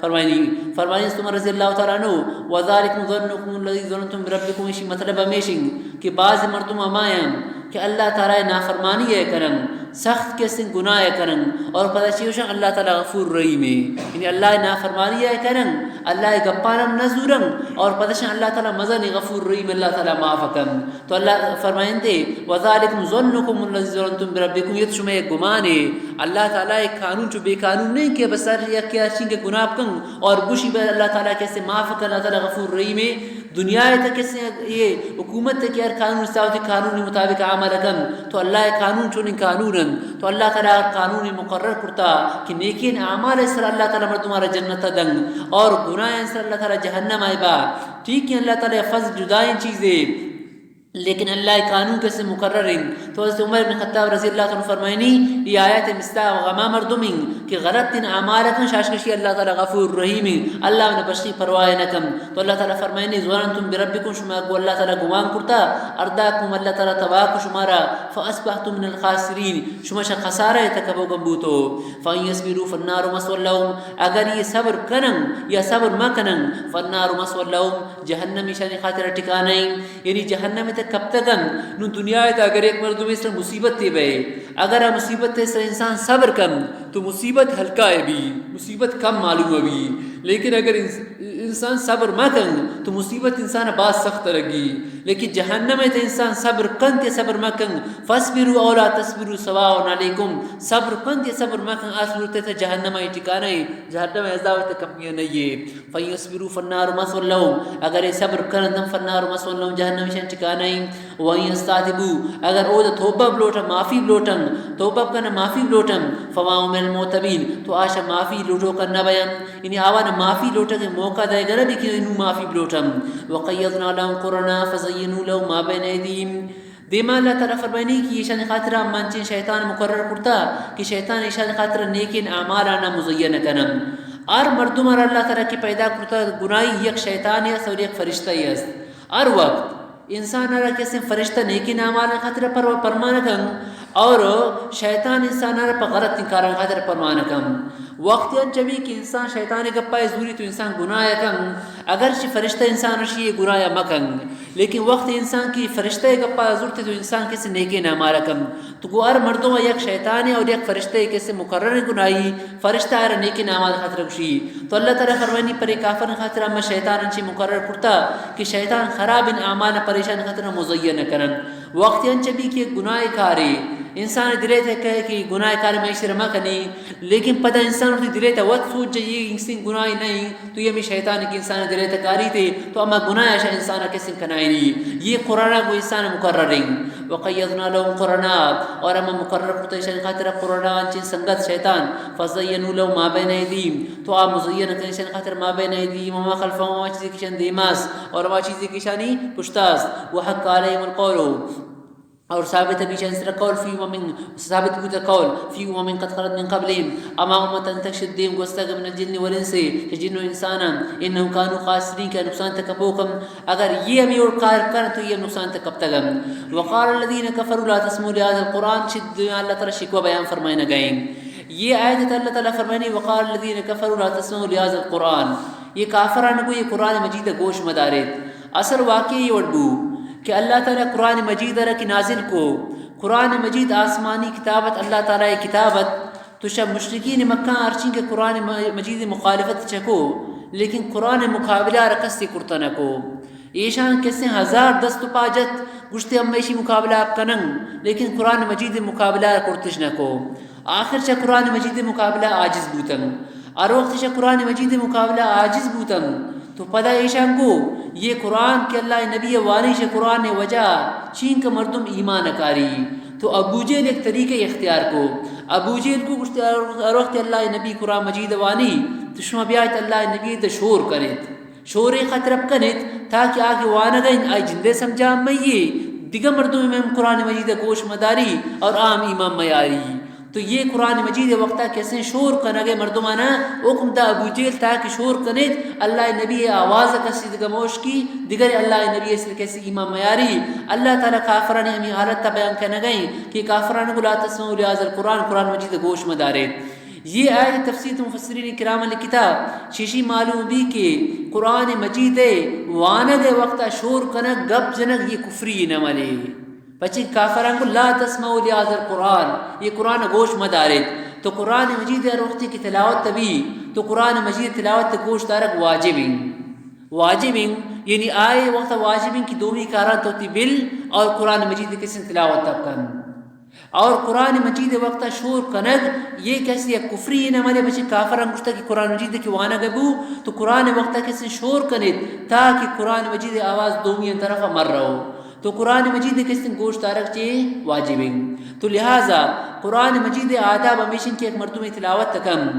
فرمائیں عمر رضی اللہ تعالی عنہ وذالکم ظنکم الذی ظننتم بربکم اسی مطلب ہمیشہ کہ بعض مردم امایاں کہ اللہ تعالی نافرمانی ہے کرن سخت کے سن گناہ کرن اور پتہ چیوشا اللہ تعالی غفور رحیم ہے یعنی اللہ نافرمانی ہے کرن اللہ گپانم نزورن اور پتہ چ اللہ تعالی مزن غفور رحیم اللہ تعالی معاف کرن تو اللہ فرمائیں دے وذالکم ظنکم الذی ظننتم بربکم یہ شما ایک گمان ہے اللہ تعالی ایک قانون جو بے قانون نہیں کہ بسر یا کیا چنگ گناہ کن اور بشی بے اللہ تعالی کیسے معاف کر اللہ تعالی غفور رحیم ہے دنیا تک کیسے یہ حکومت تک یار قانون استاوت قانون مطابق عمل کن تو اللہ قانون چون قانون تو اللہ تعالی قانون مقرر کرتا کہ نیکین اعمال سر اللہ تعالی مر تمہارا جنت دنگ اور گناہ سر اللہ تعالی جہنم آئبا ٹھیک ہے اللہ تعالی فضل جدائیں چیزیں لیکن اللہ قانون کیسے مقرر ہیں تو حضرت عمر بن خطاب رضی اللہ عنہ فرمائنی یہ آیت مستاق غما مردمین کہ غلط تن اعمالکن شاشکشی اللہ تعالی غفور رحیم اللہ نے بخشی پرواہ نکم تو اللہ تعالی فرمائنی ظننتم بربکم شما کو اللہ تعالی گمان کرتا ارداکم اللہ تعالی تباک شمارا فاصبحتم من الخاسرین شما خسارہ تکبو گمبوتو فان یصبروا فالنار مسوى لهم اگر یہ صبر کنن یا صبر نہ کنن فالنار مسوى لهم جہنم شان خاطر ٹھکانہ یعنی جہنم کب تک نو دنیا ہے اگر ایک مرد میں اس مصیبت تے بے اگر مصیبت تے سے انسان صبر کم تو مصیبت ہلکا ہے بھی مصیبت کم معلوم ہے بھی لیکن اگر انسان صبر نہ کن تو مصیبت انسان بعد سخت لگی لیکن جہنم میں تے انسان صبر کن تے صبر نہ کن فاصبروا او لا تصبروا سواء علیکم صبر کن تے صبر نہ کن اصل تے جہنم ہے ٹھکانہ ہے جہنم عذاب تے کمیاں نہیں ہے فیصبروا فالنار مسوى لهم اگر صبر کرن تم فالنار مسوى لهم جہنم شان ٹھکانہ وہیں استادبو اگر او توبہ بلوٹم معافی بلوٹم توبہ کرنا معافی بلوٹم فواؤ من المعتبین تو آشا معافی لوٹو کرنا بیان یعنی آوان معافی لوٹا کے موقع دے گا بھی کہ انہوں معافی بلوٹم وقیدنا لهم قرنا فزینوا لهم ما بین ایدیم دیما اللہ تعالیٰ فرمائنی کہ یہ شان خاطرہ منچین شیطان مقرر کرتا کہ شیطان ایشان خاطرہ نیکن اعمالانا مزین کنم اور مردم اور اللہ تعالیٰ کی پیدا کرتا گناہی یک شیطان ہے اور ایک فرشتہ ہے اور وقت انسان را کیسے فرشتہ نیکی نامال خاطر پرمان کن اور شیطان انسان را پر غلط انکار خاطر پرمان کن وقت جبھی کہ انسان شیطان گپائے زوری تو انسان گناہ کن اگرچہ فرشتہ انسان رشی گناہ مکن لیکن وقت انسان کی فرشتہ گپائے زورتی تو انسان کیسے نیکی نامال کن تو گوار مردوں یک شیطان ہے اور یک فرشتہ کیسے مقرر گناہی فرشتہ آرہ نیکی نامال خاطر کشی تو اللہ تعالیٰ فرمانی پر کافر خاطر اما شیطان انچی مقرر کرتا کہ شیطان خراب ان اعمال پریشان خاطر مزین کرن وقت انچبی کہ گناہ کاری انسان دلے تھے کہے کہ گناہ کاری میں شرما کنی لیکن پتہ انسان ہوتی دلے تھے وقت سوچ جائے انسان گناہ نہیں تو یہ بھی شیطان کی انسان دلے تھے کاری تھے تو اما گناہ ایشا انسان کسی کنائی نہیں یہ قرآن کو انسان مقرر ہیں وقیدنا لهم قرنا اور اما مقرر کرتا ایشا خاطر قرآن چین سنگت شیطان فزینوا لهم ما بین ایدیم تو آپ مزین کریں ایشا خاطر ما بین ایدیم وما خلفهم وما چیزی کشان دیماس اور وما چیزی کشانی پشتاز وحق علیہم القول اور ثابت بھی چند قول فی ومن ثابت بھی قول فی ومن قد خلت من قبلهم اما امه تشدیم گستگ من الجن والانس جن و انسان انهم كانوا خاسرین کا نقصان تکبوکم اگر یہ ہمیں اور کار کر تو یہ نقصان تکبتگم وقال الذين كفروا لا تسمعوا لهذا القران شد اللہ تعالی شکوہ بیان فرمائے نہ گئیں. یہ آیت اللہ تعالی فرمانی وقال الذين كفروا لا تسمعوا لهذا القران، یہ کافران کو یہ قرآن مجید گوش مدارت اثر واقعی یہ وڈبو کہ اللہ تعالیٰ قرآن مجید رکھ نازل کو قرآن مجید آسمانی کتابت اللہ تعالیٰ کتابت تو شب مشرکین مکہ ارچیں کہ قرآن مجید مخالفت چکو لیکن قرآن مقابلہ رکھستی کرتن کو ایشان کسے ہزار دست پاجت گشتے امیشی مقابلہ کننگ لیکن قرآن مجید مقابلہ کرتش نکو آخر چا قرآن مجید مقابلہ عاجز بوتن اور وقت چا قرآن مجید مقابلہ عاجز بوتن تو پدا ایشان کو یہ قرآن کہ اللہ نبی وانش قرآن وجہ چین کا مردم ایمان کاری تو ابو جہل ایک طریقہ اختیار کو ابو جہل کو کچھ وقت اللہ نبی قرآن مجید وانی تو شما بیایت اللہ نبی تو شور کنیت شور خطرب کنیت تاکہ آگے وانا گئیں آئی جندے سمجھا مئی دیگر مردم میں قرآن مجید گوش مداری اور عام ایمان میاری تو یہ قرآن مجید وقتہ کیسے شور کنگے مردمانہ حکم دا ابو جہل تاکہ شور کنیت اللہ نبی آواز کسی دگموش کی دیگر اللہ نبی اس کیسے امام میاری اللہ تعالیٰ کافران ہمیں حالت تا بیان کرنے گئیں کہ کافران کو لا تسمعوا لهذا القرآن قرآن مجید گوش مدارے. یہ آیت تفسیر مفسرین کرام لکھتا شیشی معلوم بھی کہ قرآن مجید واند وقتہ شور کنگ گپ جنگ یہ کفری نہ ملے بچے کافران کو لا تسمعوا لهذا القرآن یہ قرآن گوش مدارت تو قرآن مجید روختی کی تلاوت تبھی تو قرآن مجید تلاوت گوش دارک واجبیں یعنی آئے وقت واجبیں کی دومی کارات ہوتی بل اور قرآن مجید کسی تلاوت تب کن اور قرآن مجید وقت شور کنگ یہ کیسی کفری نہ ملے بچے کافران گشتا کہ قرآن مجید کی وانا گبو تو قرآن وقت کسی شور کنید تاکہ قرآن مجید آواز دومی طرف مر رہو تو قرآن مجید کس دن گوشت تارک چے واجبیں تو لہٰذا قرآن مجید آداب ہمیشن کی ایک مردم تلاوت تکم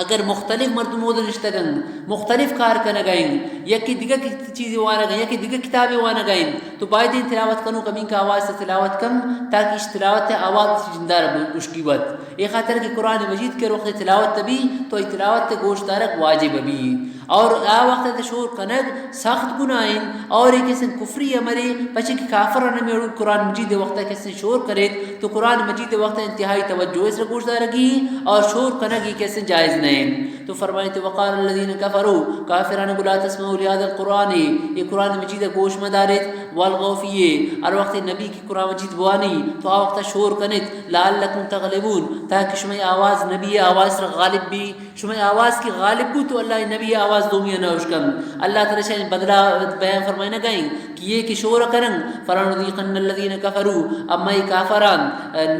اگر مختلف مردم ادھر نشتگن مختلف کار کرنے گئیں یکی دیگر چیزیں وانا گئیں یکی دیگر کتابیں وانا گئیں تو باید ان تلاوت کنو کمی کا آواز سے تلاوت کم تاکہ اس تلاوت آواز سے جندار مشکی بت ایک خاطر کہ قرآن مجید کے رخ تلاوت تبھی تو ای تلاوت گوشت تارک واجب بھی اور آ وقت شور کنگ سخت گناہیں اور ایک اسن کفری امرے پچھے کہ کافران میں قرآن مجید وقت کسی شور کرے تو قرآن مجید وقت انتہائی توجہ اس رگوش دارگی اور شور کنگی کیسے جائز نہیں تو فرمائے تو وقال الذین کفروا کافران کو لا تسمعوا لهذا القرآن یہ قرآن مجید گوش مدارت والغوا فیہ اور وقت نبی کی قرآن مجید بوانی تو آ وقت شور کنت لعلکم تغلبون تاکہ شمع آواز نبی آواز غالب بھی شمع آواز کی غالب بھی تو اللہ نبی آواز دومیہ نہ اشکم اللہ تعالی شاہ بدلا بیان فرمائے نہ گئیں کہ یہ کہ شور کرن فرنذیقن الذین کفروا اما یہ کافران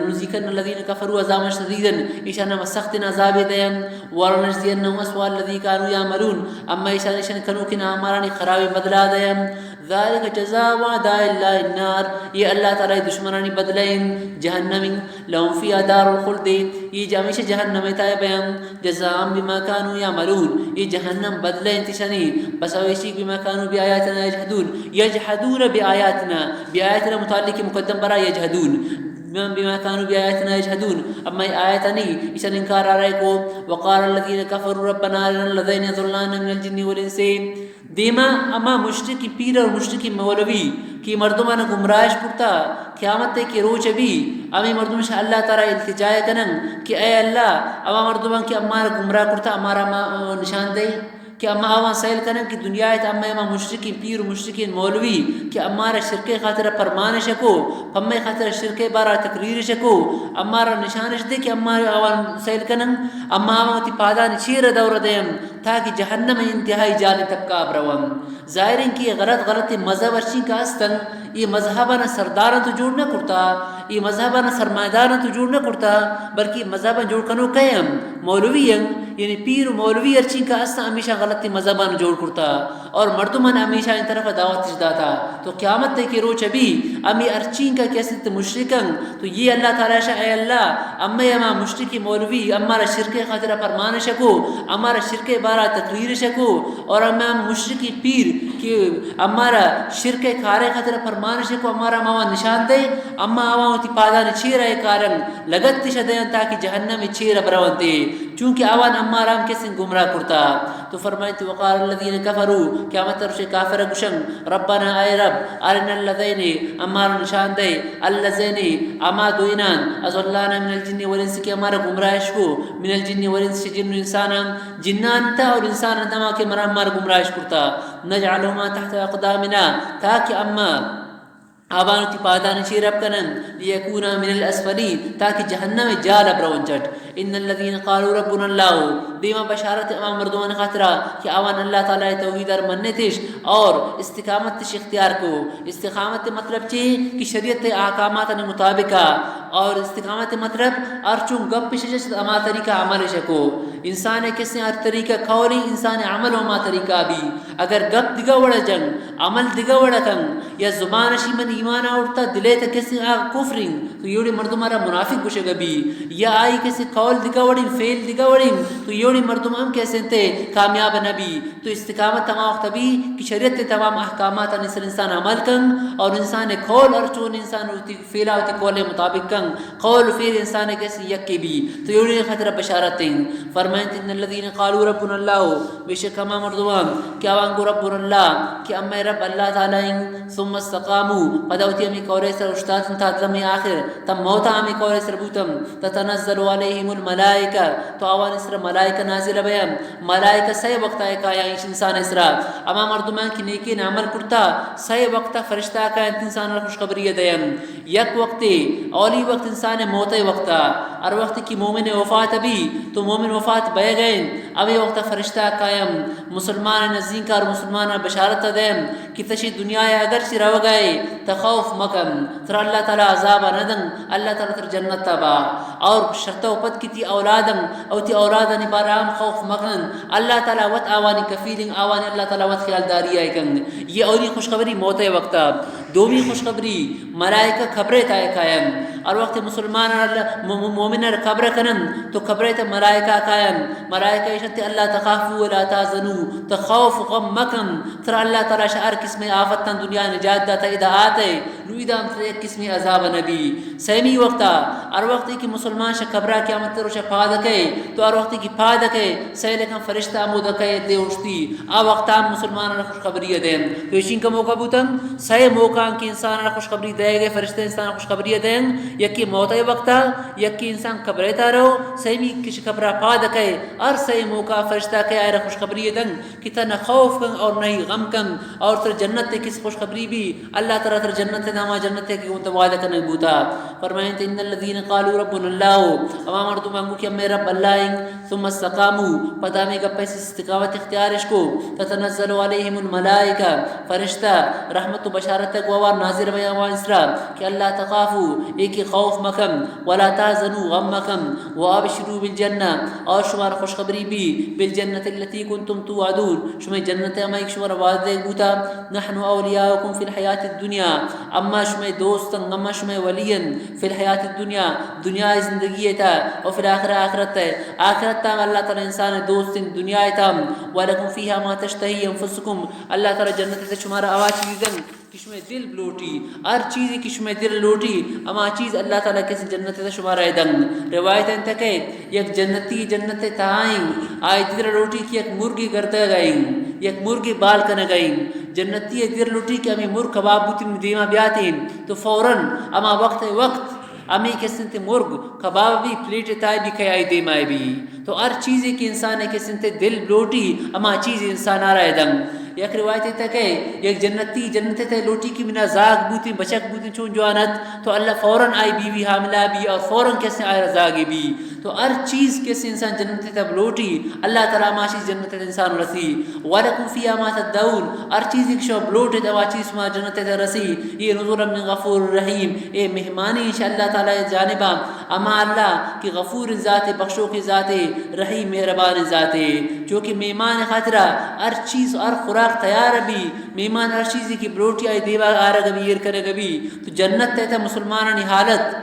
نذیقن الذین کفروا عذابا شدیدا ایشان سخت عذاب دیم ورنجزینهم اسوء الذی كانوا یعملون اما ایشان کنو کہ ہمارا خراب بدلا دیم ذالک جزاء اعداء اللہ النار یہ اللہ تعالی دشمنانی بدلیں جہنم لهم فی دار الخلد یہ ہمیشہ جہنم تا بیان جزاء بما كانوا یعملون یہ جہنم بدلے انتشانی بس اویشی بما كانوا بآیاتنا یجحدون بآیاتنا متعلق مقدم برا یجحدون بما كانوا بآیاتنا یجحدون اما آیاتنی اس انکار آ رہے کو وقال الذين كفروا ربنا ارنا الذين يضلون من الجن والانس دیما اما مشرکی پیر اور مشرکی مولوی کی مردمان گمراہش پڑتا قیامت کے روز بھی امی مردم سے اللہ تعالی التجا کنن کہ اے اللہ اما مردمان کی ہمارا گمراہ کرتا ہمارا نشان دے کہ اما آوان سائل کریں کہ دنیا ہے اما اما مشرکی پیر مشرکی مولوی کہ ہمارا شرک خاطر پرمان شکو ہمیں خاطر شرک بارا تقریر شکو ہمارا نشانش دے کہ ہمارا آوان سائل کریں اما آوان تی پادان چیر دور دیم تاکہ جہنم انتہائی جانے تک کا بروم ظاہرین کی غلط مذہب ارچی کا استن یہ مذہبانہ سرداران تو جوڑ نہ کرتا یہ مذہبانہ سرمایداران تو جوڑ نہ کرتا بلکہ مذہبان جوڑ کنو قیم مولوی یعنی پیر مولوی ارچی کا استن ہمیشہ غلطی مذہبان جوڑ کرتا اور مردمان ہمیشہ ان طرف دعوت اجدا تھا تو قیامت تے کے روچ ابھی امی ارچین کا کیسے مشرکن تو یہ اللہ تعالیٰ شاہ اے اللہ امی اما مشرکی مولوی ہمارا شرک خاطرہ فرمان شکو ہمارا شرک بارا تقریر شکو اور اما مشرکی پیر کہ ہمارا شرک کھارے خاطرہ فرمان مانش کو ہمارا ماوا نشان دے اما آواں تی پادان چیرا کارن لگت شدیان تاکہ جہنم چیرا برونتے چونکہ آوان امارام کسن گمراہ کرتا. تو فرمائے وقال الذين كفروا قیامت روز کافر گشن ربنا اے رب ارنا الذين امار نشان دے الذين اما دوینان اضلانا من الجن والانس کہ ہمارا گمراہش کو من الجن والانس جن انسان جنان تا اور انسان تما کہ ہمارا گمراہش کرتا نجعلهما تحت اقدامنا تاکہ اما آبان تی پادان چی رب کنن لیکونا من الاسفلین تاکہ جہنم جال برون چٹ. ان الذين قالوا ربنا الله دیما بشارت امام مردمان خاطرہ کہ آوان اللہ تعالی توحید ار منتش اور استقامت تش اختیار کو. استقامت مطلب چی کہ شریعت احکامات نے مطابقہ اور استقامت مطلب ارچون گپ شجت اما طریقہ عمل شکو. انسان کسی ہر طریقہ قولی انسان عمل و ما طریقہ بھی اگر گپ دگا وڑا جنگ عمل دگا وڑا کنگ یا زبان شی من ایمان اٹھتا دلے تا کسی کفرین تو یوڑی مردم آرہ منافق بشگا بھی یا آئی کسی قول دگا وڑین فیل دگا وڑین تو یوڑی مردم ہم کیسے تے کامیاب نبی. تو استقامت تمام وقت بھی کہ شریعت تمام احکامات نصر انسان عمل کنگ اور انسان قول ارچون انسان فیلا ہوتی قول مطابق کنگ قول فیل انسان کیسے یکی بھی تو یوڑی خطر بشارتیں. فرمائیں ان الذين قالوا ربنا الله بشک ہم مردمان کیا وانگو ربنا اللہ کہ اما رب اللہ تعالی ثم استقاموا پدوتی ہمیں کورے سر اشتاد تا دم آخر تم موتا ہمیں کورے سر بوتم تتنزل علیہم الملائکہ تو آوان اسر ملائکہ نازل بیان ملائکہ سی وقت آئے کا یعنی انسان اسرا اما مردمان کی نیکی نعمل کرتا سی وقت فرشتہ کا انسان خوشخبری دیم یک وقت اولی وقت انسان موت وقت اور وقت کی مومن وفات بھی تو مومن وفات بے گئے ابھی وقت فرشتہ قائم مسلمان نزدین کا اور مسلمان بشارت دیم کہ تشی دنیا اگر سے رو گئے تخوف مکن تر اللہ تعالی عذاب ندن اللہ تعالی تر جنت تبا اور شرط و پد کی تی اولادن او تی اولادن بارام خوف مکن اللہ تعالی وت آوانی کفیلنگ آوانی اللہ تعالی وت خیال داری آئی کن. یہ اولی خوشخبری موت وقت. دومی خوشخبری ملائکہ خبریں تائے قائم اور وقت مسلمان مومن خبر کنن تو خبریں تا ملائکہ قائم ملائکہ اشت اللہ تخافوا ولا تحزنوا تخوف غم مکن تر اللہ تعالی شعر قسم آفت دنیا نجات داتا اذا آتے نویدہ تر ایک قسم عذاب نبی. سیمی وقتا اور وقت کی مسلمان شا خبرہ قیامت رو شا پادکے تو اور وقت کی پادکے سیلکن فرشتہ مودکے دے اٹھتی آ وقتا مسلمان خوشخبری دیں تو اشین کا موقع بوتن سی موقع کہ انسان خوشخبری دے گئے فرشتے انسان خوشخبری دیں یکی موت وقتا یکی انسان خبریتا رہو سیمی کش خبرہ پادکے اور سی موقع فرشتہ کے آئے خوشخبری دیں کہ تا نہ خوف کن اور نہیں غم کن اور تر جنت کس خوشخبری بھی اللہ تعالی تر جنت ناما جنت کی انت وعدہ کرنے بوتا. فرمائیں ان الذين قالوا ربنا الله اما مردم مانگو کہ ہمیں رب اللہ ثم استقاموا پتہ میں گپے سے استقامت اختیارش کو تتنزل علیہم الملائکہ فرشتہ رحمت و بشارت کو اور نازل بیان و اسرا کہ اللہ تخافوا ایک خوف مکم ولا تحزنوا غم مکم وابشروا بالجنہ اور شمار خوشخبری بھی بالجنت التي كنتم توعدون شمار جنت اما ایک شمار وعدے بوتا نحن اولیاؤکم فی الحیات الدنیا اما شمار دوستن اما شمار ولین فی الحیات الدنیا دنیا زندگی تا اور فی الاخرہ آخرت ہے آخرت تا اللہ تعالی انسان دوست دنیا تا ولکم فیہا ما تشتہی انفسکم اللہ تعالی جنت سے شمار آواز چیزن کشم دل لوٹی ہر چیز کشم دل لوٹی اما چیز اللہ تعالی کے جنت سے شمار ہے دن. روایت انت کہ یک جنتی جنت تائیں آئی دل لوٹی کی ایک مرغی کرتے گئیں یک مرغی بال کنے گئیں جنتی دل لوٹی کہ ہمیں مرغ کباب بوتی دیما بیاتیں تو فوراً اما وقت امی کسنت مرغ کباب بھی پلیٹ تائے بھی کھائی دے مائے بھی تو ہر چیز کی انسان کسنت دل لوٹی اما چیز انسان آ رہا ہے دن. یک روایت تک ہے یک جنتی جنت تے لوٹی کی بنا زاگ بوتی بچک بوتی چون جوانت تو اللہ فوراً آئی بیوی حاملہ بھی اور فوراً کیسے آئے رزاگی بھی تو ہر چیز کیسے انسان جنت تب لوٹی اللہ تعالیٰ ماشی جنت انسان رسی وَلَكُمْ فِيهَا مَا تَدَّعُونَ ہر چیز ایک شب لوٹے دوا چیز ما جنت تے رسی. یہ نزولا من غفور الرحیم اے مہمانی انشاء اللہ تعالیٰ جانبا اما اللہ کی غفور ذات بخشو کی ذات رحیم مہربان ذات جو کہ مہمان خاطرہ ہر چیز اور خوراک تیار بھی مہمان ہر چیز کی بروٹی آئی دیوا آرہ گبی ایر کرے گبی تو جنت تے تا مسلمانانی حالت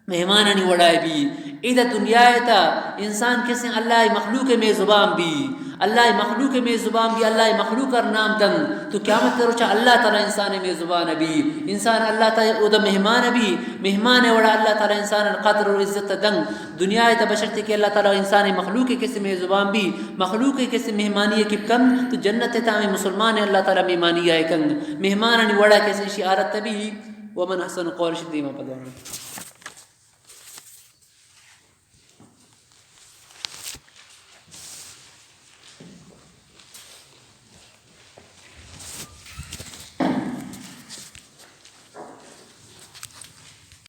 مہمانانی وڑائے بھی ادھا دنیا تا انسان کسی اللہ مخلوق میں زبان بھی اللہ مخلوق میں زبان بھی اللہ مخلوق کر نام دن تو قیامت کرو چا اللہ تعالی انسان میں زبان بھی انسان اللہ تعالی او دا مہمان بھی مہمان وڑا اللہ تعالی انسان قدر و عزت دن دنیا تا بشرتے کہ اللہ تعالی انسان مخلوق کے میں زبان بھی مخلوق کے مہمانی کی کم تو جنت تا میں مسلمان اللہ تعالی مہمانی ہے کن مہمان وڑا کے شعارت بھی ومن احسن قول شدیما پدوان